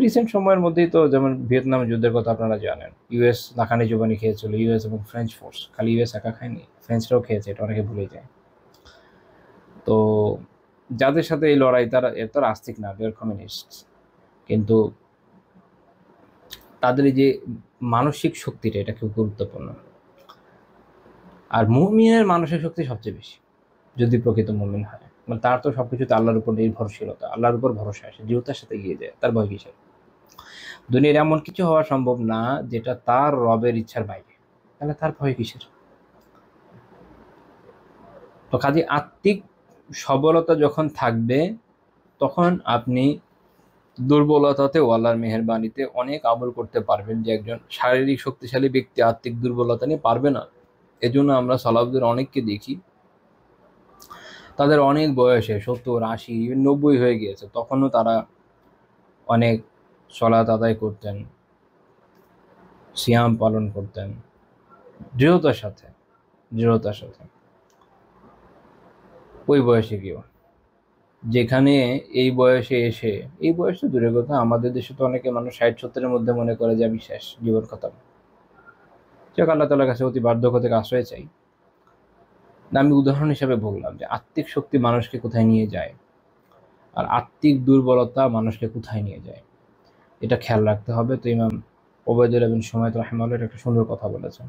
রিসেন্ট সময়ের মধ্যেই তো যেমন ভিয়েতনাম যুদ্ধের কথা আপনারা জানেন, ইউএস নাকানি জোবানি খেয়েছিল, ইউএস এবং ফ্রেঞ্চ ফোর্স। খালি ইউএস একা খায়নি, ফ্রেঞ্চরাও খেয়েছে, এটা অনেকে ভুলে যায়। তো যাদের সাথে এই লড়াই তারা আস্তিক না, দেয়ার কমিউনিস্ট, কিন্তু তাদের এই যে মানসিক শক্তিটা এটা খুব গুরুত্বপূর্ণ। আর মুমিনের মানসিক শক্তি সবচেয়ে বেশি, যদি প্রকৃত মুমিন হয়, মানে তার তো সবকিছুতে আল্লাহর উপর নির্ভরশীলতা, আল্লাহর উপর ভরসা আসে, দৃঢ়তার সাথে এগিয়ে যায়, তার ভয় কিসের? দুনিয়ার এমন কিছু হওয়া সম্ভব না যেটা তার রবের ইচ্ছার বাইরে, তাহলে তার ভয় কিসের? তো কাজে আত্মিক সবলতা যখন থাকবে, তখন আপনি দুর্বলতাতেও আল্লাহর মেহেরবানিতে অনেক আমল করতে পারবেন, যে একজন শারীরিক শক্তিশালী ব্যক্তি আত্মিক দুর্বলতা নিয়ে পারবে না। এজন্য আমরা সালাফদের অনেককে দেখি, তাদের অনেক বয়সে 70, 80, 90 হয়ে গিয়েছে, তখনও তারা অনেক সলাত আদায় করতেন, সিয়াম পালন করতেন দৃঢ়তার সাথে, দৃঢ়তার সাথে। ওই বয়সে গিয়েও, যেখানে এই বয়সে এসে, এই বয়স তো দূরের কথা, আমাদের দেশে তো অনেকে মানুষ 60-70-এর মধ্যে মনে করে যে আমি শেষ, জীবন খতম। যাক, আল্লাহ তাআলার কাছে অতি বার্ধক্য থেকে আশ্রয় চাই। আমি উদাহরণ হিসাবে বললাম যে আত্মিক শক্তি মানুষকে কোথায় নিয়ে যায়, আর আত্মিক দুর্বলতা মানুষকে কোথায় নিয়ে যায়, এটা খেয়াল রাখতে হবে। তো ইমাম ওবায়দুল্লাহ বিন সুমাইত রাহিমাহুল্লাহ একটা সুন্দর কথা বলেছেন।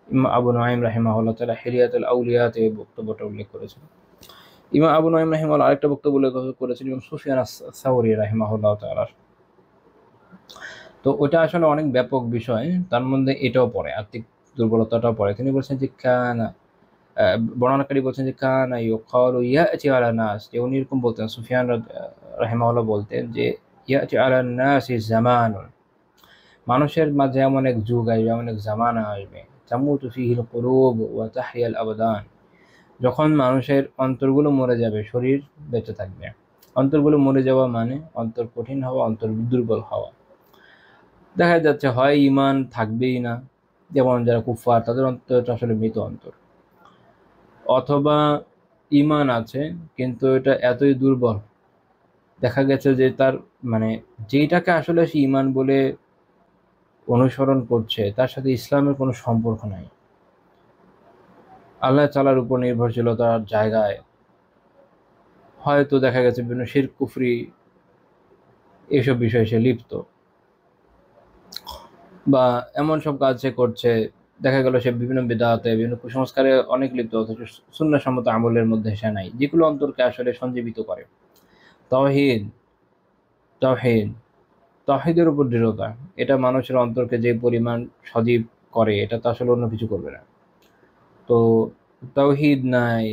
ইমাম আবু নুআইম রাহিমাহুল্লাহ তাআলা হিলিয়াতুল আউলিয়াতে এই বক্তব্যটা উল্লেখ করেছেন। ইমাম আবু নুআইম রাহিমাহুল্লাহ আরেকটা বক্তব্য উল্লেখ করেছেন ইমাম সুফিয়ান আস-সাওরী রাহিমাহুল্লাহ তাআলা। তো ওটা আসলে অনেক ব্যাপক বিষয়, তার মধ্যে এটাও পড়ে, আত্মিক দুর্বলতাটাও পড়ে। তিনি বলছেন যে বর্ণনাকারী বলছেন যে কানা ইউকালু ইয়াতি আলা নাস, যে উনি এরকম বলতেন, সুফিয়ান রাহিমাহুল্লাহ বলতেন যে ইয়াতি আলা নাসি জামানুন, মানুষের মাঝে এমন এক যুগ আসবে, এমন এক জামানা আসবে, তামুতু ফিহিল কুলুব ওয়া তাহইয়াল আবদান, যখন মানুষের অন্তরগুলো মরে যাবে, শরীর বেঁচে থাকবে। অন্তরগুলো মরে যাওয়া মানে অন্তর কঠিন হওয়া, অন্তর দুর্বল হওয়া। দেখা যাচ্ছে হয় ঈমান থাকবেই না, যেমন যারা কুফফার, তাদের অন্তরটা আসলে মৃত অন্তর, অথবা ঈমান আছে কিন্তু এটা এতই দুর্বল, দেখা গেছে যে তার মানে যেইটাকে আসলে সে ঈমান বলে অনুসরণ করছে তার সাথে ইসলামের কোনো সম্পর্ক নাই। আল্লাহ তাআলার উপর নির্ভরশীলতার জায়গায় হয়তো দেখা গেছে বিভিন্ন শিরক কুফরি এসব বিষয়ে সে লিপ্ত, বা এমন সব কাজ সে করছে, দেখা গেল সে বিভিন্ন বিদআতে, বিভিন্ন কুসংস্কারে অনেক লিপ্ত, অথচ সুন্নাহসম্মত আমলের মধ্যে সে নাই, যেগুলো অন্তরকে আসলে সঞ্জীবিত করে। তাওহীদ, তাওহীদ, তাওহীদের উপর দৃঢ়তা, এটা মানুষের অন্তরকে যে পরিমাণ সজীব করে, এটা তো আসলে অন্য কিছু করবে না। তো তাওহীদ নাই,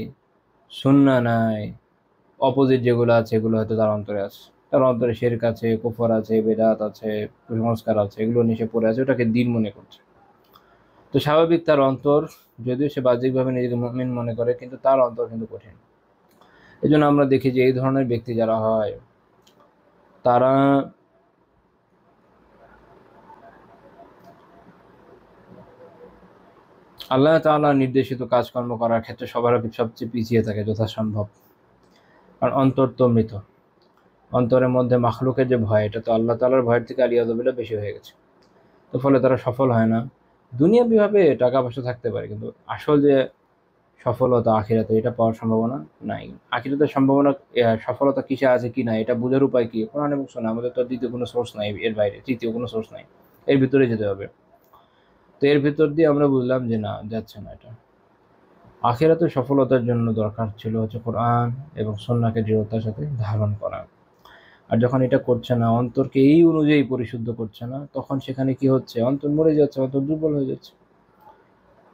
সুন্নাহ নাই, অপোজিট যেগুলো আছে এগুলো হয়তো তার অন্তরে আছে, তার অন্তরে শিরক আছে, কুফর আছে, বেদাত আছে, কুসংস্কার আছে, এগুলো নিয়ে সে পড়ে আছে, ওটাকে দ্বীন মনে করছে। তো স্বাভাবিক তার অন্তর, যদিও সে বাহ্যিকভাবে নিজেকে মুমিন মনে করে, কিন্তু তার অন্তর কিন্তু কঠিন। এই জন্য আমরা দেখি যে এই ধরনের ব্যক্তি যারা হয়, তারা আল্লাহ তাআলা নির্দেশিত কাজকর্ম করার ক্ষেত্রে সবার আগে সবচেয়ে পিছিয়ে থাকে যথাসম্ভব, কারণ অন্তর তো মৃত। অন্তরের মধ্যে মাখলুকের যে ভয়, এটা তো আল্লাহ তাআলার ভয়ের থেকে আলিয়াযুবিল্লাহ বেশি হয়ে গেছে। তো ফলে তারা সফল হয় না। দুনিয়াবিভাবে টাকা পয়সা থাকতে পারে, কিন্তু আসল যে সফলতা আখিরাতে, এটা পাওয়ার সম্ভাবনা নাই। আখিরাতের সম্ভাবনা, সফলতা কিসে আছে কি না, এটা বোঝার উপায় কি? কোরআন এবং সুন্নাহ, আমাদের তো দ্বিতীয় কোনো সোর্স নাই, এর বাইরে তৃতীয় কোনো সোর্স নাই, এর ভিতরে যেতে হবে। তো এর ভিতর দিয়ে আমরা বুঝলাম যে না, যাচ্ছে না এটা। আখিরাতের সফলতার জন্য দরকার ছিল হচ্ছে কোরআন এবং সুন্নাহকে দৃঢ়তার সাথে ধারণ করা। আর যখন এটা করছে না, অন্তরকে এই অনুযায়ী পরিশুদ্ধ করছে না, তখন সেখানে কি হচ্ছে? অন্তর মরে যাচ্ছে, অন্তর দুর্বল হয়ে যাচ্ছে।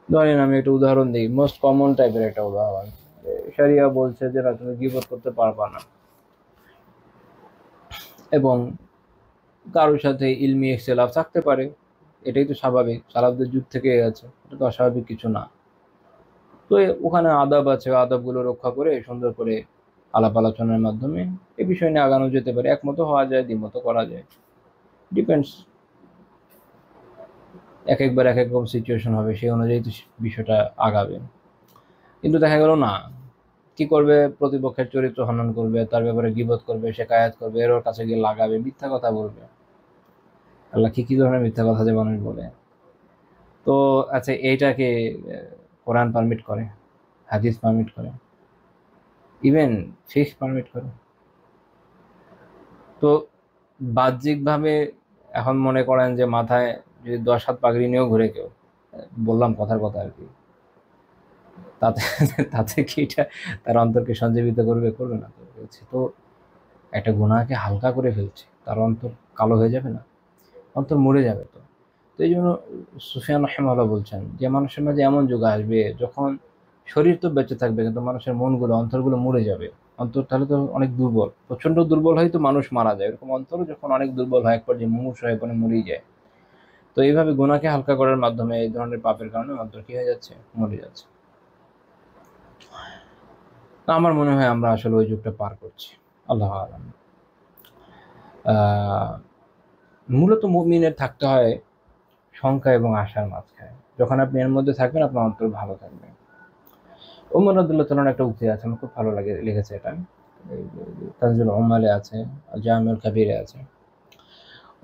ধরেন আমি একটা উদাহরণ দিই, মোস্ট কমন টাইপের একটা উদাহরণ। শরিয়া বলছে যে না, তুমি গীবত করতে পারবা না, এবং কারোর সাথে ইলমি ইখতিলাফ থাকতে পারে, এটাই তো স্বাভাবিক, সালাফদের যুগ থেকে আছে, এটা তো অস্বাভাবিক কিছু না। তো ওখানে আদাব আছে, আদাবগুলো রক্ষা করে সুন্দর করে আলাপ আলোচনার মাধ্যমে এই বিষয় নিয়ে আগানো যেতে পারে, একমত হওয়া যায়, দ্বিমত করা যায়, ডিপেন্ডস, এক একবার এক রকম সিচুয়েশন হবে, সেই অনুযায়ী তো বিষয়টা আগাবে। কিন্তু দেখা গেল না, কি করবে? প্রতিপক্ষের চরিত্র হনন করবে, তার ব্যাপারে গীবত করবে, শেকায়াত করবে, এর ওর কাছে গিয়ে লাগাবে, মিথ্যা কথা বলবে। আল্লাহ কি কি ধরনের মিথ্যা কথা যে মানুষ বলে। তো আচ্ছা, এইটাকে কোরআন পারমিট করে, হাদিস পারমিট করে, ইভেন ফিকহ পারমিট করে। তো বাহ্যিকভাবে এখন মনে করেন যে মাথায় যদি 10 হাত পাগড়ি নিয়েও ঘুরে কেউ, বললাম কথার কথা আর কি, তাতে তাতে কি এটা তার অন্তরকে সঞ্জীবিত করবে? করবে না। তো বলছে তো একটা গুনাহকে হালকা করে ফেলছে, তার অন্তর কালো হয়ে যাবে না? অন্তর মরে যাবে। তো তো এই জন্য সুফিয়ান রাহিমাহুল্লাহ বলছেন যে মানুষের মাঝে এমন যুগ আসবে যখন শরীর তো বেঁচে থাকবে কিন্তু মানুষের মনগুলো, অন্তরগুলো মরে যাবে। অন্তর তাহলে তো অনেক দুর্বল, প্রচন্ড দুর্বল হয় তো মানুষ মারা যায়। এরকম অন্তর যখন অনেক দুর্বল হয়, এক পর্যায়ে মুমূর্ষু হয়ে পড়ে মরেই যায়। তো এইভাবে গুনাহকে হালকা করার মাধ্যমে এই ধরনের পাপের কারণে অন্তর কি হয়ে যাচ্ছে? মরে যাচ্ছে। তো আমার মনে হয় আমরা আসলে ওই যুগটা পার করছি, আল্লাহ আলাম। আহ মূলত মুমিনের থাকতে হয় শঙ্কা এবং আশার মাঝখানে। যখন আপনি এর মধ্যে থাকবেন আপনার অন্তর ভালো থাকবে। ওমর রাদিয়াল্লাহু তাআলার একটা উক্তি আছে, আমার খুব ভালো লাগে, লিখেছে এটা, তানজিল উম্মালে আছে, জামিউল কাবীরে আছে।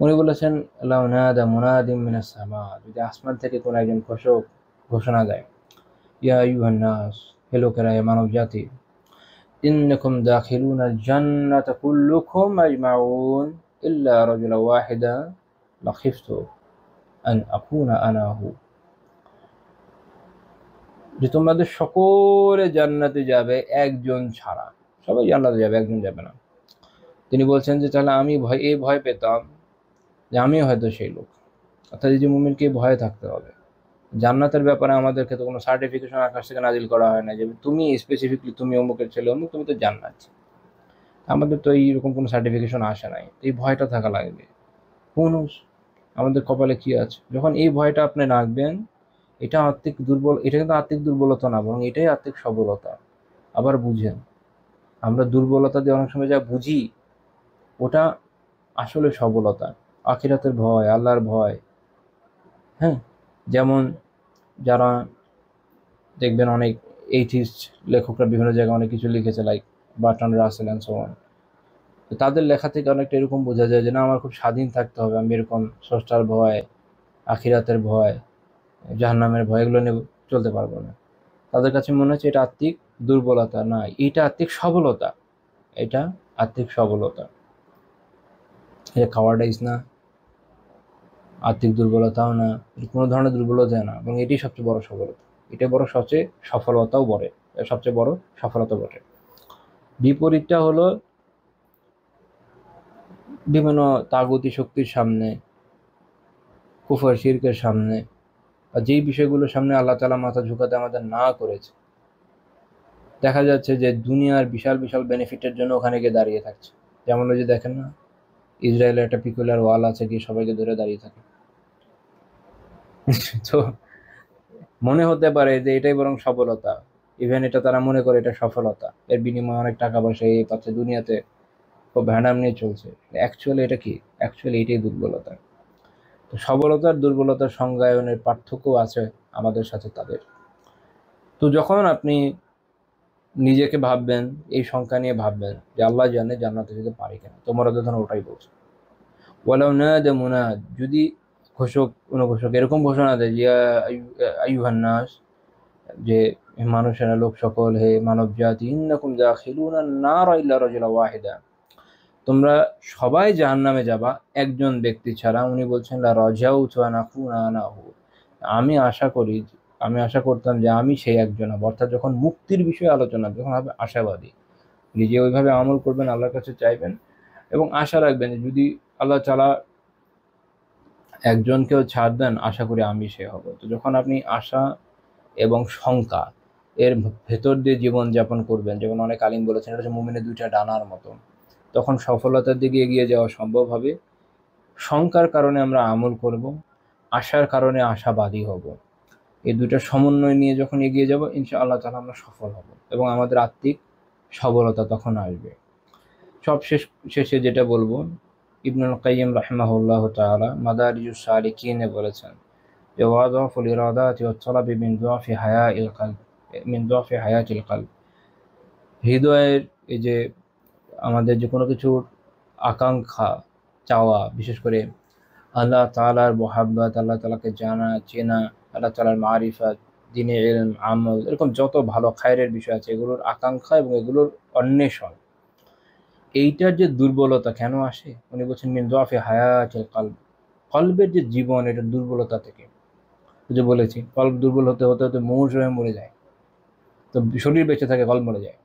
উনি বলেছেন, লাউ নাদা মুনাদিম মিনাস সামা, যদি আসমান থেকে কোন একজন ঘোষক ঘোষণা দেয়, ইয়া আইয়ুহান নাস, হে লোকেরা, হে মানব জাতি, ইন্নাকুম দাখিলুনা জান্নাতা কুল্লুকুম আজমাউন ইল্লা রাজুলা ওয়াহিদা লাখিফতু আন আকুনা আনাহু, যে তোমাদের সকলে জান্নাতে যাবে একজন ছাড়া। সবাই জান্নাতে যাবে, একজন যাবে না। তিনি বলছেন যে তাহলে আমি ভয় পেতাম যে আমিও হয়তো সেই লোক। অর্থাৎ এই যে মুমিনকে ভয়ে থাকতে হবে। জান্নাতের ব্যাপারে আমাদেরকে তো কোনো সার্টিফিকেশন আকাশ থেকে নাজিল করা হয় না যে তুমি স্পেসিফিকলি তুমি অমুকের ছেলে অমুক, তুমি তো জান্নাত। আমাদের তো এইরকম কোনো সার্টিফিকেশন আসে নাই। এই ভয়টা থাকা লাগবে। কোন আমাদের কপালে কি আছে, যখন এই ভয়টা আপনি রাখবেন, এটা আত্মিক দুর্বল, এটা কিন্তু আত্মিক দুর্বলতা না, বরং এটাই আত্মিক সবলতা। আবার বুঝেন, আমরা দুর্বলতা দিয়ে অনেক সময় যা বুঝি ওটা আসলে সবলতা। আখিরাতের ভয়, আল্লাহর ভয়। হ্যাঁ, যেমন যারা দেখবেন অনেক এইথিস্ট লেখকরা বিভিন্ন জায়গায় অনেক কিছু লিখেছে, like Bertrand Rasel and so on. তো তাদের লেখা থেকে অনেকটা এরকম বোঝা যায় যে না, আমার খুব স্বাধীন থাকতে হবে, আমি এরকম স্রষ্টার ভয়, আখিরাতের ভয়, জাহান্নামের ভয়, এগুলো নিয়ে চলতে পারবো না। তাদের কাছে মনে হচ্ছে এটা আত্মিক দুর্বলতা। না, এটা আত্মিক সবলতা। এটা আত্মিক সবলতা। এটা কাওয়ার্ডাইজ না, আর্থিক দুর্বলতাও না, কোনো ধরনের দুর্বলতা না, এবং এটি সবচেয়ে বড় সফলতা। এটা বড় সবচেয়ে সফলতাও বটে, সবচেয়ে বড় সফলতা বটে। বিপরীতটা হলো বিভিন্ন তাগুতি শক্তির সামনে, কুফর শিরকের সামনে, বা যেই বিষয়গুলোর সামনে আল্লাহ তাআলা মাথা ঝুঁকাতে আমাদের না করেছে, দেখা যাচ্ছে যে দুনিয়ার বিশাল বিশাল বেনিফিটের জন্য ওখানে গিয়ে দাঁড়িয়ে থাকছে। যেমন ওই যে দেখেন না, ইসরায়েলের একটা পিকুলার ওয়াল আছে, গিয়ে সবাইকে ধরে দাঁড়িয়ে থাকে। তো মনে হতে পারে যে এটাই বরং সফলতা, ইভেন এটা তারা মনে করে এটা সফলতা, এর বিনিময়ে অনেক টাকা পয়সা এই পাচ্ছে, দুনিয়াতে খুব ভ্যান্ডাম নিয়ে চলছে। অ্যাকচুয়ালি এটা কি? অ্যাকচুয়ালি এটাই দুর্বলতা। তো সবলতার দুর্বলতার সংজ্ঞায়নের পার্থক্য আছে আমাদের সাথে তাদের। তো যখন আপনি নিজেকে ভাববেন, এই সংখ্যা নিয়ে ভাববেন যে আল্লাহ জানে জান্নাতে যেতে পারি কিনা, তোমার ধরনের ওটাই বলছে। ওয়ালাউ নাদা মুনাদ, যদি কোনো ঘোষক এরকম ঘোষণা দেয় যে আইয়ুহান নাস, যে মানুষেরা, লোক সকল, হে মানব জাতি, ইন্নাকুম দাখিলুনা নার ইল্লা রাজুলা ওয়াহিদা, তোমরা সবাই জাহান্নামে যাবা একজন ব্যক্তি ছাড়া। উনি বলছেন লা রাজাউতু আন আকুনা আনাহু, আমি আশা করতাম যে আমি সেই একজন হব। অর্থাৎ যখন মুক্তির বিষয়ে আলোচনা, যখন হবে আশাবাদী, নিজে ওইভাবে আমল করবেন, আল্লাহর কাছে চাইবেন এবং আশা রাখবেন যে যদি আল্লাহ তাআলা একজনকেও ছাড় দেন, আশা করি আমি সে হব। তো যখন আপনি আশা এবং শঙ্কা এর ভেতর দিয়ে জীবন যাপন করবেন, যেমন অনেক আলিম বলেছেন এটা হচ্ছে মুমিনের দুইটা ডানার মতো, তখন সফলতার দিকে এগিয়ে যাওয়া সম্ভব হবে। শঙ্কার কারণে আমরা আমল করব, আশার কারণে আশাবাদী হব। এই দুইটা সমন্বয় নিয়ে যখন এগিয়ে যাব, ইনশাআল্লাহ তাআলা আমরা সফল হব এবং আমাদের আত্মিক সবলতা তখন আসবে। শেষে যেটা বলবো, ইবনুল কাইয়িম রাহিমাহুল্লাহ তাআলা মাদারিজুস সালিকিনে বলেছেন যে ওয়াদাফুল ইরাদাতি ওয়াত তালাবি মিন দুআফি হায়াতিল কলব, হৃদয়ের এই যে আমাদের যে কোনো কিছুর আকাঙ্ক্ষা চাওয়া, বিশেষ করে আল্লাহ তাআলার মোহাব্বত, আল্লাহ তাআলাকে জানা চেনা, আল্লাহ তাআলার মারিফাত, দ্বীনে ইলম, আমল, এরকম যত ভালো খায়রের বিষয় আছে এগুলোর আকাঙ্ক্ষা এবং এগুলোর অন্বেষণ, এইটার যে দুর্বলতা কেন আসে? উনি বলছেন মিন দুআফি হায়াতিল কলব, কলবের যে জীবন এটা দুর্বলতা থেকে। ওই যে বলেছি কলব দুর্বল হতে হতে হতে মুমূর্ষ হয়ে মরে যায়, তো শরীর বেঁচে থাকে, কলব মরে যায়।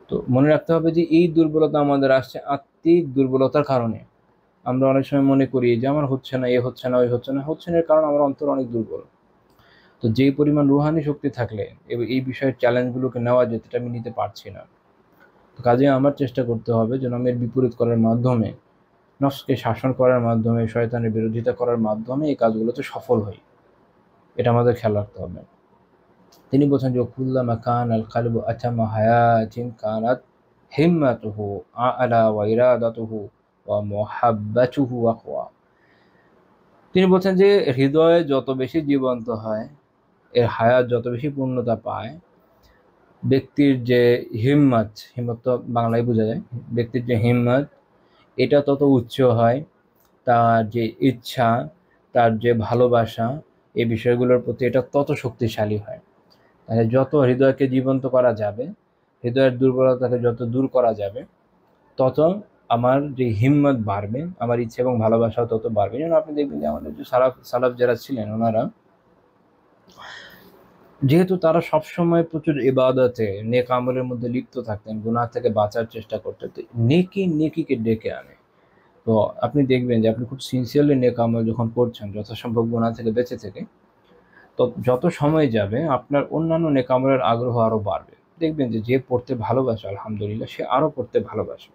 তো মনে রাখতে হবে যে এই দুর্বলতা আমাদের আসছে আত্মিক দুর্বলতার কারণে। আমরা অনেক সময় মনে করি যে আমার হচ্ছে না, এ হচ্ছে না, ওই হচ্ছে না, হচ্ছে না এর কারণ আমার অন্তর অনেক দুর্বল। তো যেই পরিমাণ রুহানি শক্তি থাকলে এই বিষয়ের চ্যালেঞ্জগুলোকে নেওয়া যেত, এটা আমি নিতে পারছি না। তো কাজে আমার চেষ্টা করতে হবে যেন আমি এর বিপরীত করার মাধ্যমে, নফসকে শাসন করার মাধ্যমে, শয়তানের বিরোধিতা করার মাধ্যমে এই কাজগুলোতে সফল হই। এটা আমাদের খেয়াল রাখতে হবে। তিনি বলছেন যে কুল্লামা কান আল কালবু আতামা হায়াতিন কানাত হিম্মাতুহু আ'লা ওয়া ইরাদাতুহু ওয়া মুহাব্বাতুহু আকওয়া। তিনি বলছেন যে হৃদয় যত বেশি জীবন্ত হয়, এর হায়াত যত বেশি পূর্ণতা পায়, ব্যক্তির যে হিম্মত, হিম্মত তো বাংলায় বোঝা যায়, ব্যক্তির যে হিম্মত এটা তত উচ্চ হয়, তার যে ইচ্ছা, তার যে ভালোবাসা এই বিষয়গুলোর প্রতি এটা তত শক্তিশালী হয়। তাহলে যত হৃদয়কে জীবন্ত করা যাবে, হৃদয়ের দুর্বলতাকে যত দূর করা যাবে, তত আমার যে হিম্মত বাড়বে, আমার ইচ্ছে এবং ভালোবাসাও তত বাড়বে। যেন আপনি দেখবেন যে আমাদের যে সালাফ যারা ছিলেন, ওনারা যেহেতু তারা সবসময় প্রচুর ইবাদতে, নেক আমলের মধ্যে লিপ্ত থাকতেন, গুনাহ থেকে বাঁচার চেষ্টা করতেন, তো নেকিকে ডেকে আনে। তো আপনি দেখবেন যে আপনি খুব সিনসিয়ারলি নেক আমল যখন করছেন, যথাসম্ভব গুনাহ থেকে বেঁচে থেকে, তো যত সময় যাবে আপনার অন্যান্য নেক আমলের আগ্রহ আরও বাড়বে। দেখবেন যে যে পড়তে ভালোবাসে আলহামদুলিল্লাহ সে আরও পড়তে ভালোবাসে।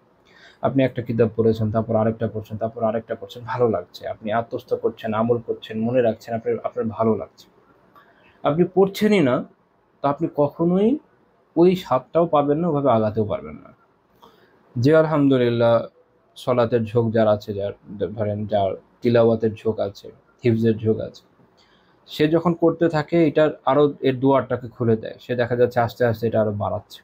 আপনি একটা কিতাব পড়েছেন, তারপর আরেকটা পড়ছেন, তারপর আরেকটা পড়ছেন, ভালো লাগছে। আপনি আত্মস্থ করছেন, আমল করছেন, মনে রাখছেন, আপনার ভালো লাগছে। আপনি পড়ছেনই না, তো আপনি কখনোই ওই স্বাদটাও পাবেন না, ওভাবে আগাতেও পারবেন না। যে আলহামদুলিল্লাহ সলাতের ঝোঁক যার আছে, যার ধরেন যার তিলাওয়াতের ঝোঁক আছে, হিফজের ঝোঁক আছে, সে যখন করতে থাকে এটার আরও এর দুয়ারটাকে খুলে দেয়। সে দেখা যাচ্ছে আস্তে আস্তে এটা আরও বাড়াচ্ছে।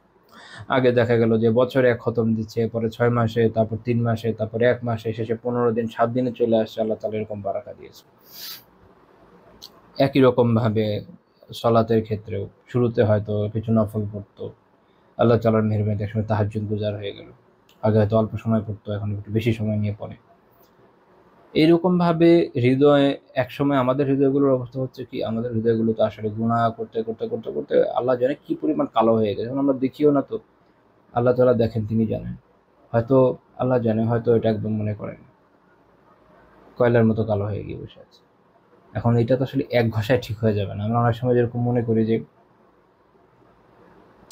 আগে দেখা গেল যে বছরে এক খতম দিচ্ছে, পরে 6 মাসে, তারপর 3 মাসে, তারপরে 1 মাসে, শেষে 15 দিন, 7 দিনে চলে আসছে। আল্লাহ তাআলা এরকম বারাকা দিয়েছে। একই রকমভাবে সলাতের ক্ষেত্রেও শুরুতে হয়তো কিছু নফল পড়তো, আল্লাহ তাআলার মেহেরবানিতে একসময় তাহাজ্জুদ গুজার হয়ে গেল। আগে হয়তো অল্প সময় পড়তো, এখন একটু বেশি সময় নিয়ে পড়ে। এইরকমভাবে হৃদয়ে একসময় আমাদের হৃদয়গুলোর অবস্থা হচ্ছে কি, আমাদের হৃদয়গুলো তো আসলে গুনাহ করতে করতে করতে করতে আল্লাহ জানে কি পরিমাণ কালো হয়ে গেছে। এখন আমরা দেখিও না, তো আল্লাহ তাআলা দেখেন, তিনি জানেন। হয়তো আল্লাহ জানে, হয়তো এটা একদম মনে করেন কয়লার মতো কালো হয়ে গিয়ে বসে আছে। এখন এটা তো আসলে এক ঘষায় ঠিক হয়ে যাবে না। আমরা অনেক সময় যেরকম মনে করি যে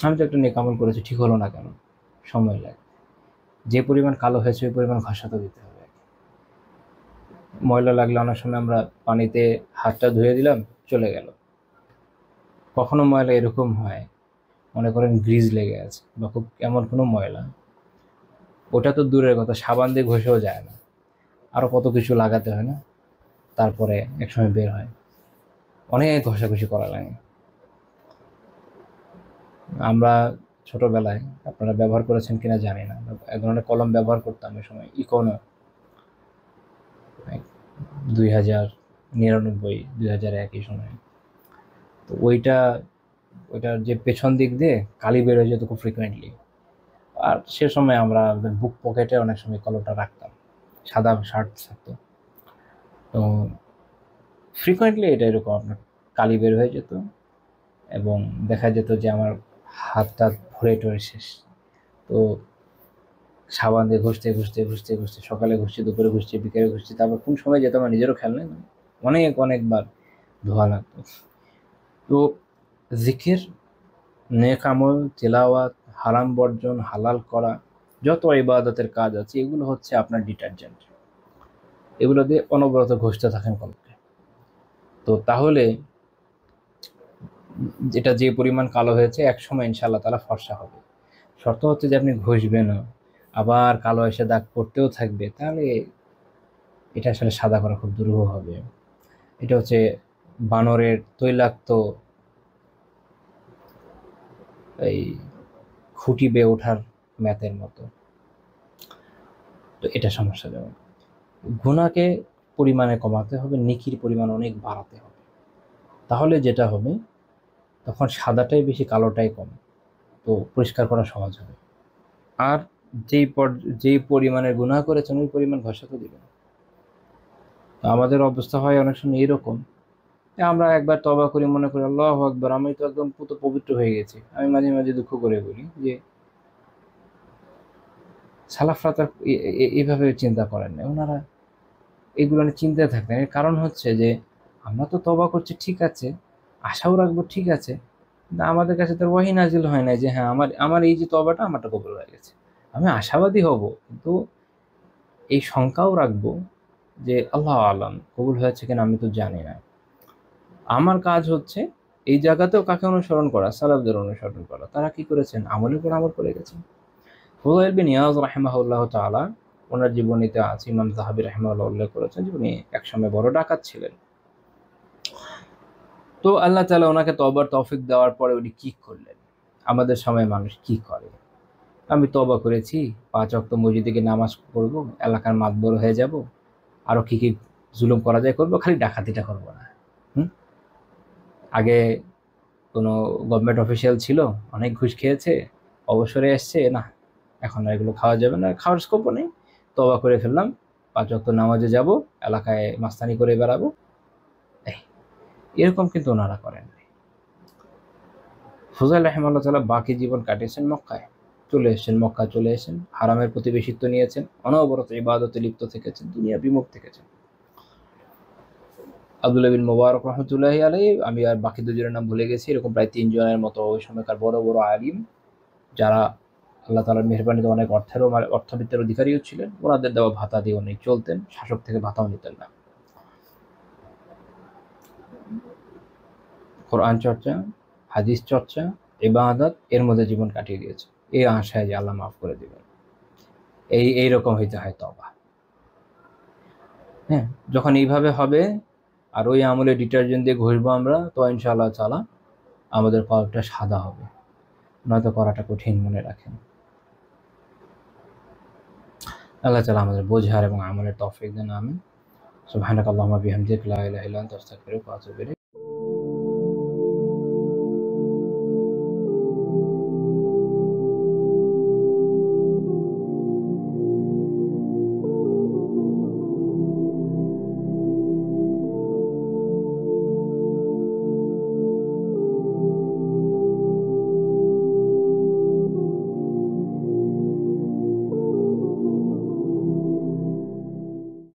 আমি তো একটা নেক আমল করেছি, ঠিক হলো না কেন? সময় লাগে। যে পরিমাণ কালো হয়েছে ওই পরিমাণ ঘষা তো দিতে হবে। ময়লা লাগলে অনেক সময় আমরা পানিতে হাতটা ধুয়ে দিলাম, চলে গেল। কখনো ময়লা এরকম হয়, মনে করেন গ্রিজ লেগে আছে বা খুব এমন কোনো ময়লা, ওটা তো দূরের কথা, সাবান দিয়ে ঘষেও যায় না, আরও কত কিছু লাগাতে হয় না, তারপরে একসময় বের হয়। অনেক ঘষাঘষি করা লাগে। আমরা ছোটবেলায়, আপনারা ব্যবহার করেছেন কিনা জানি না, এক ধরনের কলম ব্যবহার করতাম ওই সময়, ইকোনো, 2099, 2001 এই সময়। তো ওইটার যে পেছন দিক দিয়ে কালি বের হয়ে যেত খুব ফ্রিকুয়েন্টলি। আর সে সময় আমরা বুক পকেটে অনেক সময় কলমটা রাখতাম, সাদা শার্ট থাকতো, তো ফ্রিকুয়েন্টলি এটা এরকম আপনার কালি বের হয়ে যেত এবং দেখা যেত যে আমার হাতটা ভরে টরে শেষ। তো সাবান দিয়ে ঘষতে ঘষতে ঘষতে ঘষতে, সকালে ঘষছি, দুপুরে ঘষছি, বিকেলে ঘষছি, তারপর কোন সময় যেত আমার নিজেরও খেয়াল নেই, অনেকবার ধোয়া লাগতো। তো জিকির, নেক আমল, তিলাওয়াত, হারাম বর্জন, হালাল করা, যত ইবাদতের কাজ আছে এগুলো হচ্ছে আপনার ডিটারজেন্ট। এগুলো দিয়ে অনবরত ঘষতে থাকেন কলকে। তো তাহলে যেটা যে পরিমাণ কালো হয়েছে একসময় ইনশাআল্লাহ তাআলা ফর্সা হবে। শর্ত হচ্ছে যে আপনি ঘষবেন, আবার কালো এসে দাগ পড়তেও থাকবে, তাহলে এটা আসলে সাদা করা খুব দুরূহ হবে। এটা হচ্ছে বানরের তৈলাক্ত এই খুঁটি বেয়ে ওঠার ম্যাথের মতো। তো এটা সমস্যা। যেমন গুনাহকে পরিমাণে কমাতে হবে, নেকির পরিমাণ অনেক বাড়াতে হবে। তাহলে যেটা হবে, তখন সাদাটাই বেশি কালোটাই কম, তো পরিষ্কার করা সহজ হবে। আর যেই পরিমাণের গুনাহ করেছেন ওই পরিমাণ ঘষাতে দিবেন। তো আমাদের অবস্থা হয় অনেক সময় এরকম, আমরা একবার তওবা করি, মনে করি আল্লাহু আকবার, আমি তো একদম পুরো পবিত্র হয়ে গেছি। আমি মাঝে মাঝে দুঃখ করে বলি যে সালাফরা তো এইভাবে চিন্তা করেন না, ওনারা এগুলো নিয়ে চিন্তায় থাকতেন। এর কারণ হচ্ছে যে আমরা তো তওবা করছি ঠিক আছে, আশাও রাখবো ঠিক আছে, কিন্তু আমাদের কাছে তো ওয়াহী নাজিল হয় না যে হ্যাঁ আমার আমার এই যে তওবাটা আমারটা কবুল হয়ে গেছে। আমি আশাবাদী হব, কিন্তু এই শঙ্কাও রাখবো যে আল্লাহ আলাম কবুল হয়েছে কিনা আমি তো জানি না। আমার কাজ হচ্ছে এই জায়গাতেও কাকে অনুসরণ করা, সালাফদের অনুসরণ করা। তারা কি করেছেন? আমলের পর আমল করে গেছেন। ফুদাইল বিন ইয়াজ রাহিমাহুল্লাহ তাআলা, ওনার জীবনীতে আছে, ইমাম যাহাবী রাহিমাহুল্লাহ উল্লেখ করেছেন যে উনি একসময় বড় ডাকাত ছিলেন। তো আল্লাহ তাআলা ওনাকে তওবার তৌফিক দেওয়ার পরে উনি কি করলেন? আমাদের সময় মানুষ কি করে? আমি তওবা করেছি, 5 ওয়াক্ত মসজিদে গিয়ে নামাজ পড়ব, এলাকার মাতবর হয়ে যাব, আরো কি কি জুলুম করা যায় করব, খালি ডাকাতিটা করব না। আগে কোনো গভর্নমেন্ট অফিসিয়াল ছিল, অনেক ঘুষ খেয়েছে, অবসরে এসছে, না এখন আর এগুলো খাওয়া যাবে না, খাওয়ার স্কোপও নেই, তওবা করে ফেললাম, 5 ওয়াক্ত নামাজে যাব, এলাকায় মাস্তানি করে বেড়াবো। এরকম কিন্তু ওনারা করেন। ফুজাইল রাহিমাহুল্লাহ তাআলা বাকি জীবন কাটিয়েছেন মক্কায়, মক্কায় চলে এসেছেন, হারামের প্রতিবেশিত্ব নিয়েছেন, অনবরত ইবাদতে লিপ্ত থেকেছেন, দুনিয়া বিমুখ থেকেছেন। আব্দুল্লাহ বিন মুবারক রহমতুল্লাহি আলাইহি, আমি আর বাকি দুজনের নাম ভুলে গেছি, এরকম প্রায় 3 জনের মতো ওই সময়কার বড় বড় আলিম, যারা আল্লাহ তাআলার মেহেরবানিতে অনেক অর্থবিত্তের অধিকারীও ছিলেন। ওনাদের দেওয়া ভাতা দিয়ে উনি চলতেন, শাসক থেকে ভাতাও নিতেন না। কোরআন চর্চা, হাদিস চর্চা, ইবাদত, এর মধ্যে জীবন কাটিয়ে দিয়েছে, এই আশায় যে আল্লাহ মাফ করে দিবেন। এইরকম হইতে হয় তওবা। হ্যাঁ, যখন এইভাবে হবে আর ওই আমলে ডিটারজেন্ট দিয়ে ঘষবো আমরা, তো ইনশাআল্লাহ তাআলা আমাদের কলবটা সাদা হবে, নয়তো করাটা কঠিন, মনে রাখেন। আল্লাহ তাআলা আমাদের বোঝার এবং আমলের তৌফিক দেন, আমিন। সুবহানাকাল্লাহুম্মা বিহামদিকা লা ইলাহা ইল্লা আনতা আস্তাগফিরুকা ওয়া আতুবু ইলাইক।